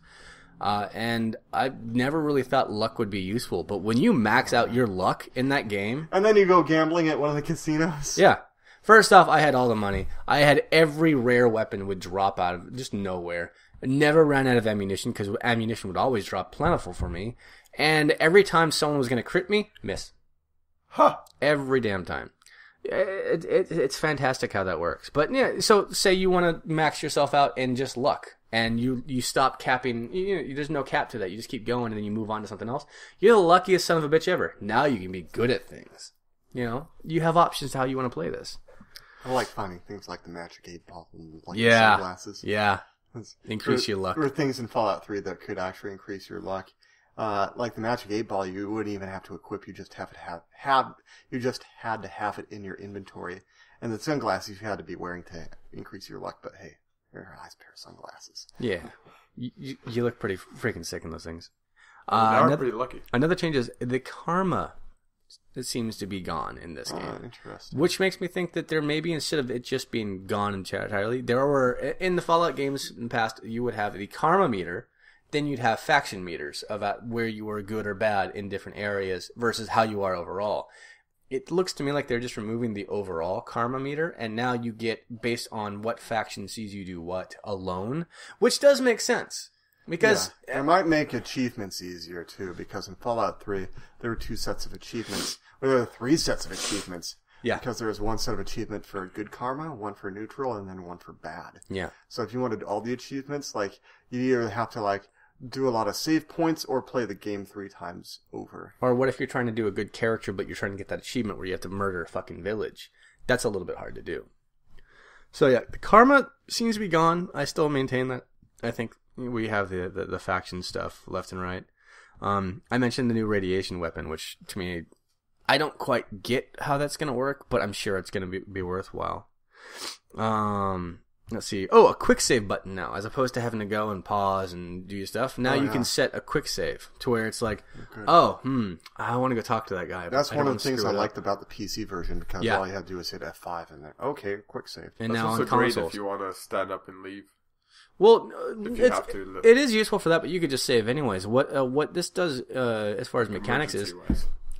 And I never really thought luck would be useful, but when you max out your luck in that game... And then you go gambling at one of the casinos. Yeah. First off, I had all the money. I had every rare weapon would drop out of just nowhere. I never ran out of ammunition, because ammunition would always drop plentiful for me. And every time someone was going to crit me, miss. Huh. Every damn time. It's fantastic how that works. But yeah, so say you want to max yourself out in just luck, and you stop capping. There's no cap to that. You just keep going, and then you move on to something else. You're the luckiest son of a bitch ever. Now you can be good at things. You have options to how you want to play this. I like finding things like the magic 8-ball and sunglasses. Yeah. Increase your luck. There were things in Fallout 3 that could actually increase your luck. Like the magic 8-ball, you wouldn't even have to equip. You just you just had to have it in your inventory. And the sunglasses you had to be wearing to increase your luck. But hey, you're a nice pair of sunglasses. Yeah, you look pretty freaking sick in those things. Now we're pretty lucky. Another change is the karma. It seems to be gone in this game. Interesting. Which makes me think that there may be, instead of it just being gone entirely, there were, in the Fallout games in the past, you would have the karma meter, then you'd have faction meters about where you were good or bad in different areas versus how you are overall. It looks to me like they're just removing the overall karma meter, and now you get based on what faction sees you do what alone, which does make sense. Because it might make achievements easier too, because in Fallout 3 there were 2 sets of achievements. Well, there were 3 sets of achievements. Yeah. Because there was one set of achievement for good karma, one for neutral, and then one for bad. Yeah. So if you wanted all the achievements, like you either have to do a lot of save points or play the game 3 times over. Or what if you're trying to do a good character, but you're trying to get that achievement where you have to murder a fucking village? That's a little bit hard to do. So yeah, the karma seems to be gone. I still maintain that. I think we have the faction stuff left and right. I mentioned the new radiation weapon, which to me, I don't quite get how that's going to work, but I'm sure it's going to be worthwhile. Let's see. Oh, a quick save button now, as opposed to having to go and pause and do your stuff. Now you can set a quick save to where it's like, I want to go talk to that guy. That's one of the things I liked about the PC version, because all you had to do is hit F5 and then, okay, quick save. And that's now also on consoles, great if you want to stand up and leave. Well, it is useful for that, but you could just save anyways. What this does, as far as mechanics is,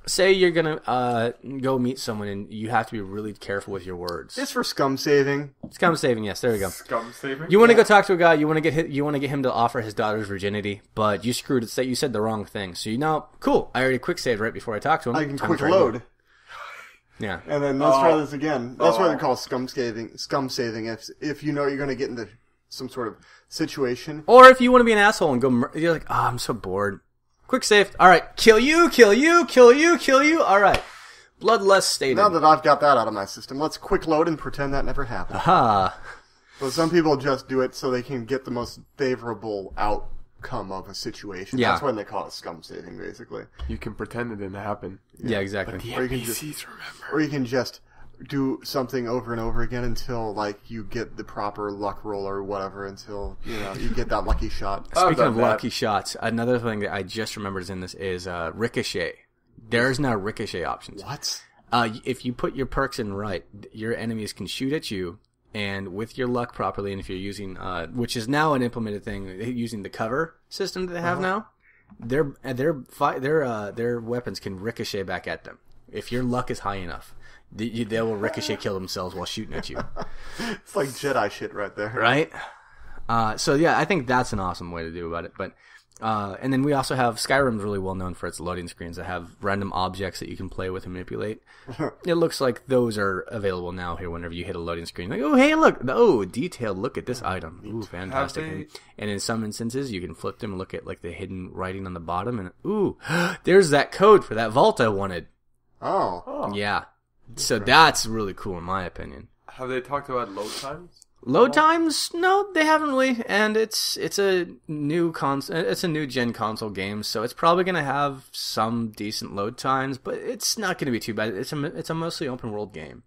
say you're gonna go meet someone and you have to be really careful with your words. It's for scum saving. Scum saving, yes. There we go. Scum saving. You want to go talk to a guy. You want to get him to offer his daughter's virginity, but you screwed it. You said the wrong thing. So cool. I already quick saved right before I talked to him. I can quick load. Yeah. And then let's try this again. That's what they call scum saving. Scum saving. If you know you're going to get into some sort of situation. Or if you want to be an asshole and go, you're like, I'm so bored. Quick save. All right. Kill you. All right. Bloodlust stated. Now that I've got that out of my system, let's quick load and pretend that never happened. Aha. Well, some people just do it so they can get the most favorable outcome of a situation. Yeah. That's when they call it scum saving, basically. You can pretend it didn't happen. Yeah, exactly. But the Or you can NPCs remember. Or you can just do something over and over again until you get the proper luck roll or whatever, until you get that lucky shot. Speaking of lucky shots, another thing that I just remembered is in this is ricochet. There's now ricochet options. What? If you put your perks in right, your enemies can shoot at you, and with your luck properly, and if you're using which is now an implemented thing, using the cover system that they have now, their weapons can ricochet back at them if your luck is high enough. They will ricochet kill themselves while shooting at you. It's like Jedi shit right there. Right? So yeah, I think that's an awesome way to do about it. But and then we also have Skyrim's really well known for its loading screens that have random objects that you can play with and manipulate. It looks like those are available now here whenever you hit a loading screen. Like, oh, hey, look. Oh, detailed look at this item. Ooh, fantastic. And in some instances, you can flip them and look at the hidden writing on the bottom. And ooh, there's that code for that vault I wanted. Oh. Yeah. So that's really cool in my opinion. Have they talked about load times? Load times? No, they haven't really. And it's a new gen console game, so it's probably going to have some decent load times, but it's not going to be too bad. It's a mostly open world game.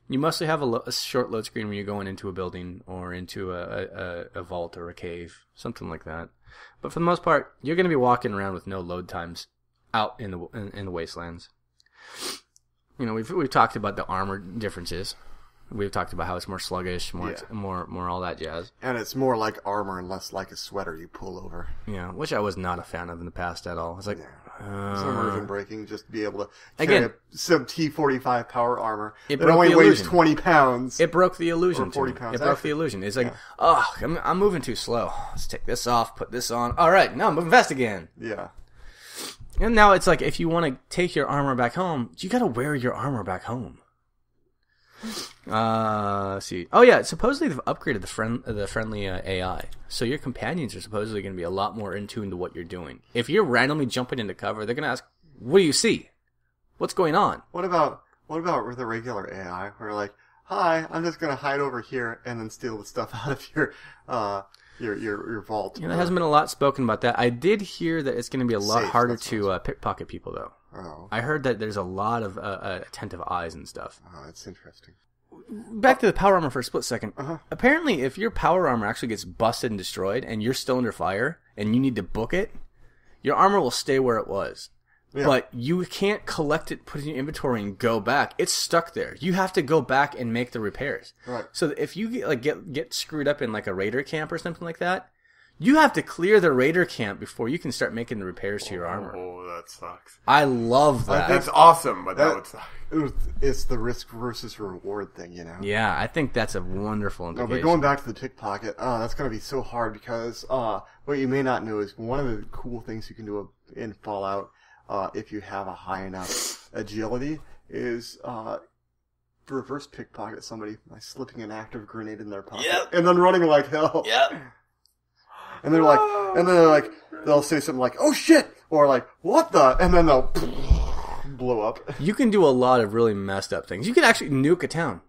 You mostly have a short load screen when you're going into a building or into a vault or a cave, something like that. But for the most part, you're going to be walking around with no load times out in the wastelands. We've talked about the armor differences. We've talked about how it's more sluggish, more Yeah. more all that jazz. And it's more like armor and less like a sweater you pull over. Yeah, which I was not a fan of in the past at all. It's like, Some immersion breaking, just to be able to Again, carry some T-45 power armor it that broke only the weighs illusion. 20 pounds. it broke the illusion. Or 40 to me. pounds, It broke actually. the illusion. It's like, I'm moving too slow. Let's take this off, put this on. All right, now I'm moving fast again. Yeah. And now it's like, if you want to take your armor back home, you got to wear your armor back home. Let's see. Oh yeah, supposedly they've upgraded the friendly AI, so your companions are supposedly going to be a lot more in tune to what you're doing. If you're randomly jumping into cover, they're going to ask, "What do you see? What's going on?" What about with the regular AI? Where like, hi, I'm just gonna hide over here and then steal the stuff out of your vault. There hasn't been a lot spoken about that. I did hear that it's going to be a lot Safe, harder that's to pickpocket people, though. Oh. I heard that there's a lot of attentive eyes and stuff. Oh, that's interesting. Back to the power armor for a split second. Uh-huh. Apparently, if your power armor actually gets busted and destroyed, and you're still under fire, and you need to book it, your armor will stay where it was. Yeah. But you can't collect it, put it in your inventory, and go back. It's stuck there. You have to go back and make the repairs. Right. So if you get screwed up in like a raider camp or something like that, you have to clear the raider camp before you can start making the repairs to your armor. Oh, that sucks. I love that. That's awesome, but that would suck. It's the risk versus reward thing, you know. Yeah, I think that's a wonderful No, implication. but going back to the pickpocket, that's going to be so hard because what you may not know is one of the cool things you can do in Fallout, if you have a high enough agility, is reverse pickpocket somebody by slipping an active grenade in their pocket and then running like hell. Yep. And they're like, they'll say something like, "Oh shit," or like, "What the?" and then they'll blow up. You can do a lot of really messed up things. You can actually nuke a town.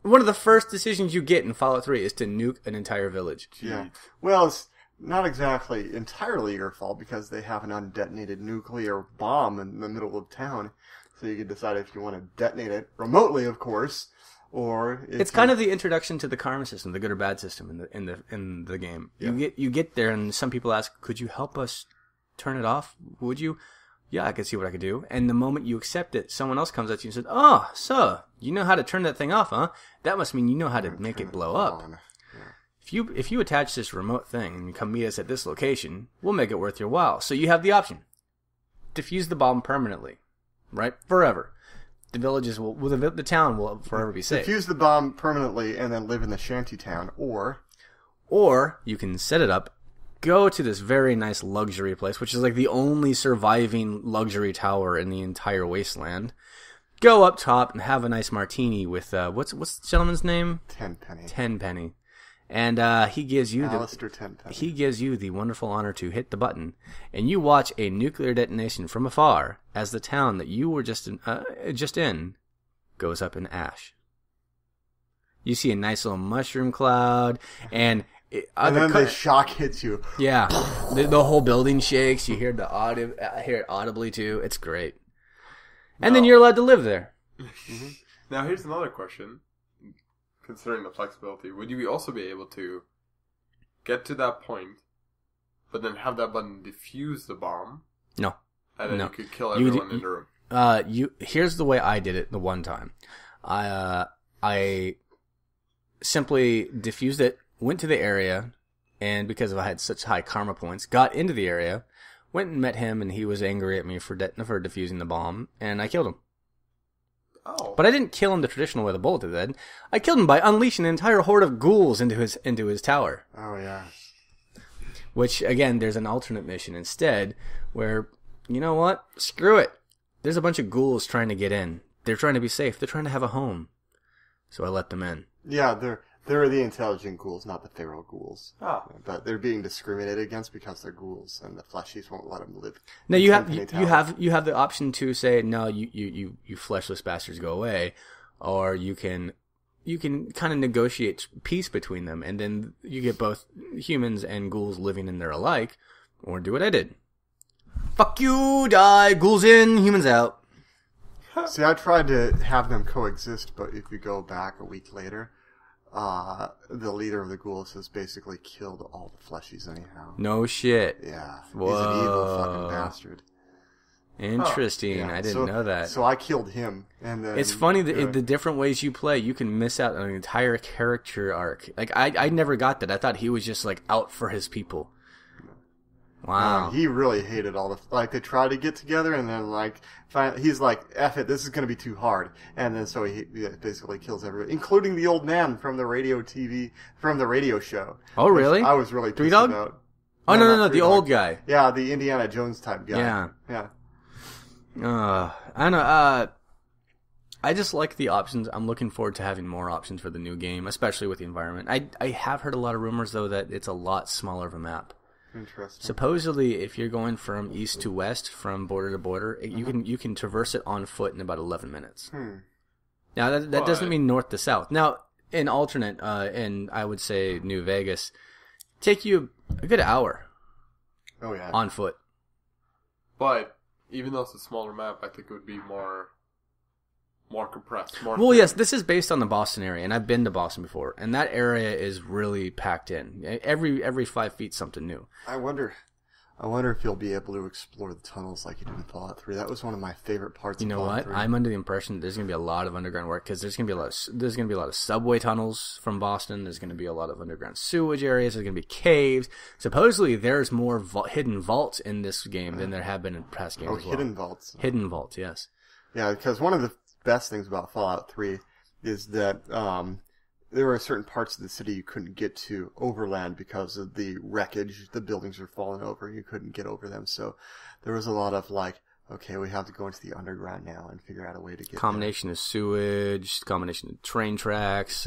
One of the first decisions you get in Fallout 3 is to nuke an entire village. Yeah. Well, it's not exactly entirely your fault because they have an undetonated nuclear bomb in the middle of town. So you can decide if you want to detonate it remotely, of course, or It's kind of the introduction to the karma system, the good or bad system in the game. Yeah. You get there, and some people ask, "Could you help us turn it off? Would you?" Yeah, I could see what I could do. And the moment you accept it, someone else comes at you and says, "Oh, so you know how to turn that thing off, huh? That must mean you know how to make it blow up. Yeah. If you attach this remote thing and you come meet us at this location, we'll make it worth your while." So you have the option: defuse the bomb permanently, right? Forever. The villages the town will forever be safe. Defuse the bomb permanently and then live in the shanty town, or you can set it up, go to this very nice luxury place, which is like the only surviving luxury tower in the entire wasteland. Go up top and have a nice martini with what's the gentleman's name? Tenpenny. Tenpenny. And he gives you Alistair Tenpenny. he gives you the wonderful honor to hit the button, and you watch a nuclear detonation from afar as the town that you were just in goes up in ash. You see a nice little mushroom cloud, and then the shock hits you. Yeah, the whole building shakes. You hear hear it audibly too. It's great, and then you're allowed to live there. Now here's another question. Considering the flexibility, would you also be able to get to that point, but then have that button defuse the bomb? No. And then No. you could kill everyone in the room. Here's the way I did it the one time. I simply diffused it, went to the area, and because I had such high karma points, got into the area, went and met him, and he was angry at me for defusing the bomb, and I killed him. Oh. But I didn't kill him the traditional way the bullet did. I killed him by unleashing an entire horde of ghouls into his tower. Oh yeah. Which, again, there's an alternate mission instead where, you know what? Screw it. There's a bunch of ghouls trying to get in. They're trying to be safe. They're trying to have a home. So I let them in. Yeah, they're the intelligent ghouls, not the feral ghouls. Ah. But they're being discriminated against because they're ghouls, and the fleshies won't let them live. Now in you have Tenpenny you Tower. have the option to say no, you fleshless bastards go away, or you can kind of negotiate peace between them, and then you get both humans and ghouls living in there alike, or do what I did. Fuck you, die, ghouls in, humans out. See, I tried to have them coexist, but if you go back a week later, the leader of the ghouls has basically killed all the fleshies anyhow. No shit. Yeah, Whoa. he's an evil fucking bastard. Interesting. Yeah, I didn't know that. So I killed him, and then It's funny that the different ways you play, you can miss out on an entire character arc. Like I never got that. I thought he was just like out for his people. Wow. He really hated all the like they tried to get together, and then like finally, he's like, "F it, this is going to be too hard," and then so he basically kills everybody, including the old man from the radio show. Oh, really? I was really Three pissed Dog? about. Oh no, Three the Dog. old guy. Yeah, the Indiana Jones type guy. Yeah. Yeah. I know. I just like the options. I'm looking forward to having more options for the new game, especially with the environment. I have heard a lot of rumors though that it's a lot smaller of a map. Interesting. Supposedly, if you're going from east to west, from border to border, you can traverse it on foot in about 11 minutes. Now that doesn't mean north to south. Now in alternate, in I would say New Vegas, take you a good hour. Oh yeah. On foot. But even though it's a smaller map, I think it would be more compressed. Well, yes, this is based on the Boston area, and I've been to Boston before, and that area is really packed in. Every 5 feet, something new. I wonder if you'll be able to explore the tunnels like you did in Fallout 3. That was one of my favorite parts. You know of Fallout what? 3. I'm under the impression that there's going to be a lot of underground work because there's going to be a lot of subway tunnels from Boston. There's going to be a lot of underground sewage areas. There's going to be caves. Supposedly, there's more hidden vaults in this game than there have been in past games. Oh, as well. hidden vaults. Hidden vaults, yes. Yeah, because one of the best things about Fallout 3 is that there were certain parts of the city you couldn't get to overland because of the wreckage. The buildings were falling over. You couldn't get over them. So there was a lot of like, okay, we have to go into the underground now and figure out a way to get combination there. of sewage, combination of train tracks,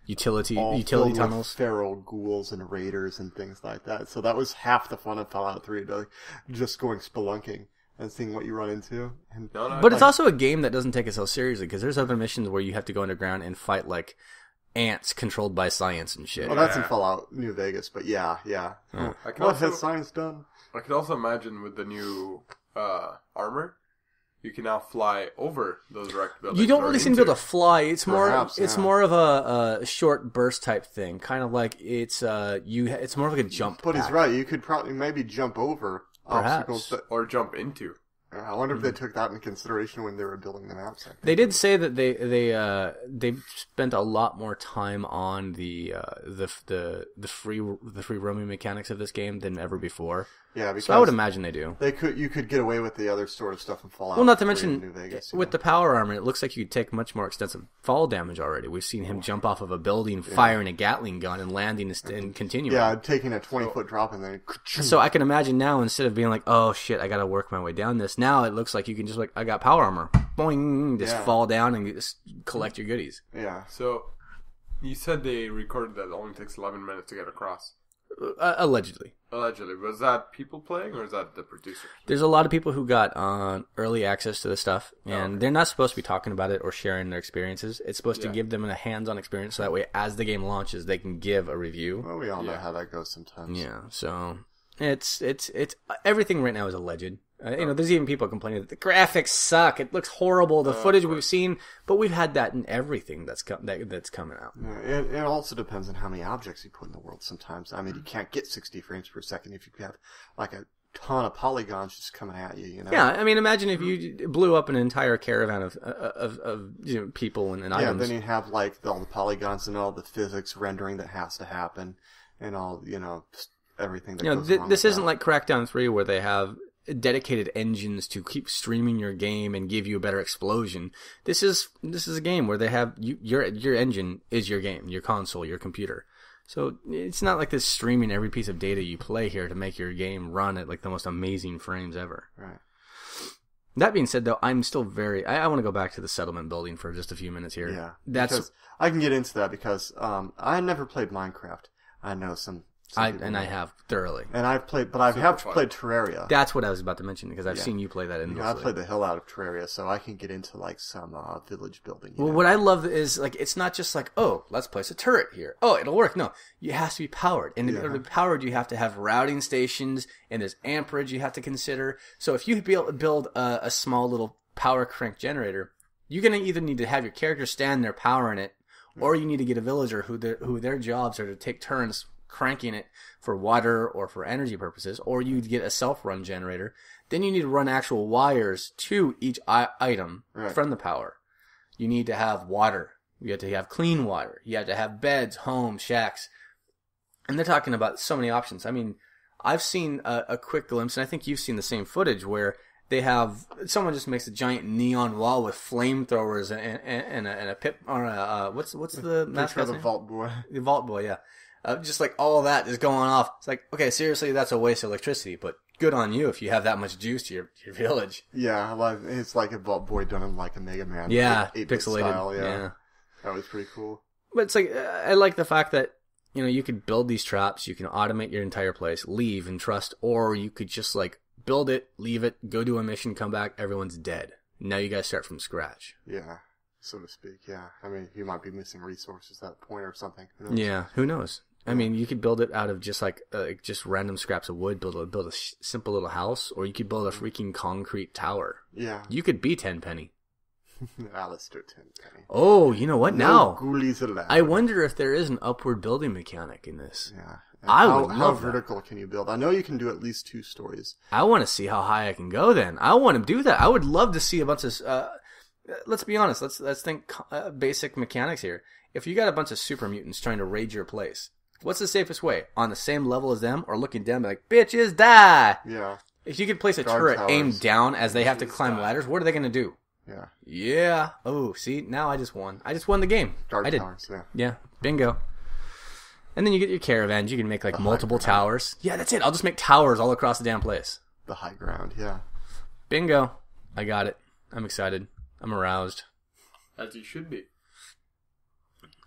utility Filled with tunnels, feral ghouls and raiders and things like that. So that was half the fun of Fallout 3, like, just going spelunking and seeing what you run into. And but it's also a game that doesn't take itself seriously because there's other missions where you have to go underground and fight like ants controlled by science and shit. Well, that's in Fallout New Vegas, but yeah. What has science done? I could also imagine with the new armor, you can now fly over those wrecked buildings. You don't really seem to be able to fly. It's Perhaps, more of a short burst type thing, kind of like it's more of like a jump. But pack. he's right. You could probably maybe jump over obstacles, but or jump into. I wonder if they took that into consideration when they were building the maps. They did say that they spent a lot more time on the free roaming mechanics of this game than ever before. Yeah, because so I would imagine they do. You could get away with the other sort of stuff in Fallout. Well, not to 3 mention in New Vegas, with the power armor, it looks like you could take much more extensive fall damage already. We've seen him jump off of a building, firing a Gatling gun, and landing and continuing. Yeah, taking a 20-foot drop and then. So I can imagine now, instead of being like, "Oh shit, I got to work my way down this," now it looks like you can just I got power armor, boing, just fall down and just collect your goodies. Yeah. So you said they recorded that it only takes 11 minutes to get across. Allegedly. Was that people playing or is that the producers? There's a lot of people who got early access to the stuff, and they're not supposed to be talking about it or sharing their experiences. It's supposed to give them a hands-on experience, so that way, as the game launches, they can give a review. Well, we all know how that goes sometimes. Yeah, so it's everything right now is alleged. There's even people complaining that the graphics suck. It looks horrible. The footage we've seen, but we've had that in everything that's coming out. Yeah, it also depends on how many objects you put in the world. Sometimes, I mean, you can't get 60 frames per second if you have like a ton of polygons just coming at you. You know? Yeah, I mean, imagine if you blew up an entire caravan of people and items. Yeah, then you have like all the polygons and all the physics rendering that has to happen, and all everything that goes along this with isn't that. like Crackdown 3 where they have dedicated engines to keep streaming your game and give you a better explosion. This is a game where they have your engine is your game, your console, your computer. So it's not like this streaming every piece of data you play here to make your game run at like the most amazing frames ever. Right. That being said, though, I'm still I want to go back to the settlement building for just a few minutes here. Yeah, because I can get into that because I never played Minecraft. I know some I have thoroughly. And I've played, but I have played Terraria. That's what I was about to mention because I've seen you play that endlessly. I played the hell out of Terraria, so I can get into like some village building. Well, what I love is like it's not just like, oh, let's place a turret here. Oh, it'll work. No, it has to be powered, and in order to be powered, you have to have routing stations, and there's amperage you have to consider. So if you build a small little power crank generator, you're gonna either need to have your character stand there powering it, or you need to get a villager who their jobs are to take turns cranking it for water or for energy purposes, or you'd get a self-run generator. Then you need to run actual wires to each item from the power. You need to have water. You have to have clean water. You have to have beds, homes, shacks. And they're talking about so many options. I mean, I've seen a quick glimpse, and I think you've seen the same footage, where they have someone just makes a giant neon wall with flamethrowers and a pip or what's the mascot's name? The Vault Boy. The Vault Boy, yeah. Just like all that is going off. It's like, okay, seriously, that's a waste of electricity, but good on you if you have that much juice to your village. Yeah, it's like a Vault Boy done in like a Mega Man. Yeah, 8-bit pixelated. Style, yeah. That was pretty cool. But it's like, I like the fact that, you know, you could build these traps, you can automate your entire place, leave and trust, or you could just like build it, leave it, go do a mission, come back, everyone's dead. Now you guys start from scratch. Yeah, so to speak, yeah. I mean, you might be missing resources at that point or something. Yeah, who knows? I mean, you could build it out of just like just random scraps of wood, build a simple little house, or you could build a freaking concrete tower. Yeah. You could be Tenpenny. Alistair Tenpenny. Oh, you know what? No now, ghoulies allowed. I wonder if there is an upward building mechanic in this. Yeah. How vertical can you build? I know you can do at least 2 stories. I want to see how high I can go then. I want to do that. I would love to see a bunch of... let's be honest. Let's think basic mechanics here. If you got a bunch of super mutants trying to raid your place, what's the safest way? On the same level as them, or looking down and be like, bitches, die! Yeah. If you could place a Guard turret towers. aimed down as they have to climb ladders, what are they going to do? Yeah. Yeah. Oh, see, now I just won. I just won the game. Guard I did. towers, yeah. Yeah. Bingo. And then you get your caravans. You can make like multiple towers. Yeah, that's it. I'll just make towers all across the damn place. The high ground, yeah. Bingo. I got it. I'm excited. I'm aroused. As you should be.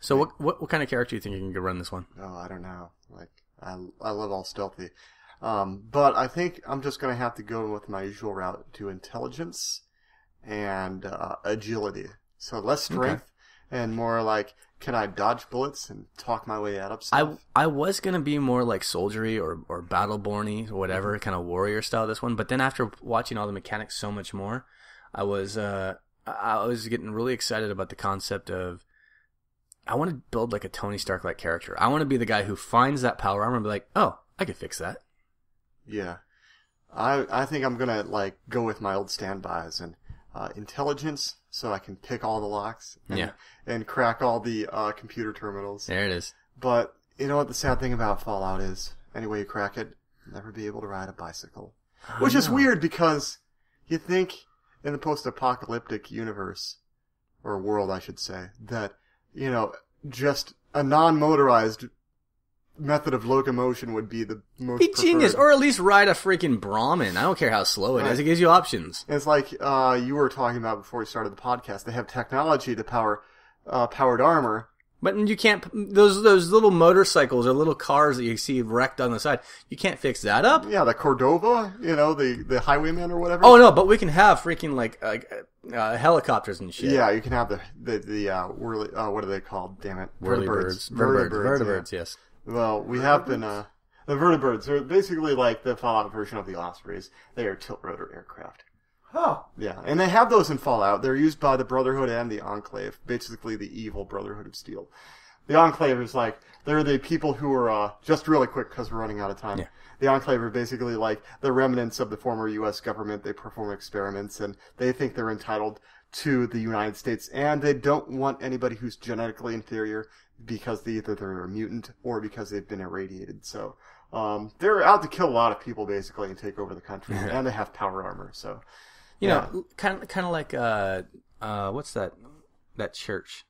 So what kind of character do you think you can run this one? Oh, I don't know. Like, I love all stealthy. But I think I'm just going to have to go with my usual route to intelligence and agility. So less strength and more like, can I dodge bullets and talk my way out of stuff? I was going to be more like soldiery or battleborny or whatever, kind of warrior style this one. But then after watching all the mechanics so much more, I was getting really excited about the concept of, I want to build like a Tony Stark like character. I want to be the guy who finds that power armor and be like, oh, I could fix that. Yeah. I think I'm going to like go with my old standbys and intelligence, so I can pick all the locks and crack all the computer terminals. There it is. But you know what the sad thing about Fallout is? Any way you crack it, you'll never be able to ride a bicycle. Which is weird because you think in the post-apocalyptic universe, or world I should say, that, you know, just a non-motorized method of locomotion would be the most Be preferred. genius, or at least ride a freaking Brahmin. I don't care how slow it is. It gives you options. It's like you were talking about before we started the podcast. They have technology to power powered armor. But you can't, those little motorcycles or little cars that you see wrecked on the side, you can't fix that up? Yeah, the Cordova, you know, the highwayman or whatever. Oh no, but we can have freaking like helicopters and shit. Yeah, you can have the whirly, what are they called? Damn it. Vertibirds. Vertibirds, Vertibirds, yes. Well, we have been, the Vertibirds are basically like the Fallout version of the Ospreys. They are tilt-rotor aircraft. Oh. Yeah, and they have those in Fallout. They're used by the Brotherhood and the Enclave, basically the evil Brotherhood of Steel. The Enclave is like, they're the people who are, just really quick because we're running out of time. Yeah. The Enclave are basically like the remnants of the former U.S. government. They perform experiments, and they think they're entitled to the United States, and they don't want anybody who's genetically inferior because either they're a mutant or because they've been irradiated. So, they're out to kill a lot of people, basically, and take over the country, and they have power armor, so... You know, kind of like what's that church?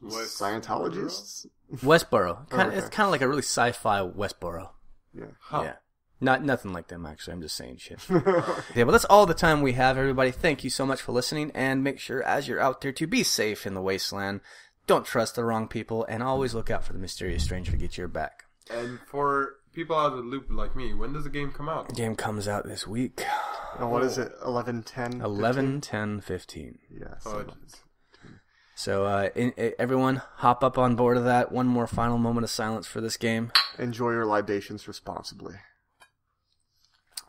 Scientologists? Westboro. Okay. It's kind of like a really sci-fi Westboro. Yeah. Huh. Yeah. Nothing like them, actually. I'm just saying shit. Yeah, but that's all the time we have, everybody. Thank you so much for listening, and make sure as you're out there to be safe in the wasteland. Don't trust the wrong people, and always look out for the mysterious stranger to get your back. And for people out of the loop like me, when does the game come out? The game comes out this week. Oh, what is it? 11, 10, 11, 10, 15. Yes. Oh, So, everyone, hop up on board of that. One more final moment of silence for this game. Enjoy your libations responsibly.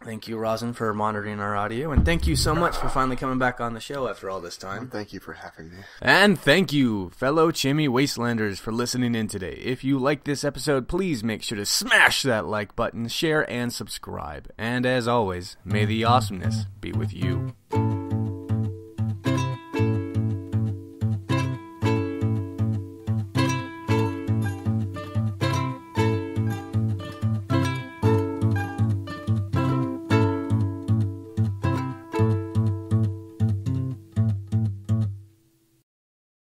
Thank you, Rosin, for monitoring our audio, and thank you so much for finally coming back on the show after all this time. Thank you for having me. And thank you, fellow Chimi Wastelanders, for listening in today. If you like this episode, please make sure to smash that like button, share, and subscribe. And as always, may the awesomeness be with you.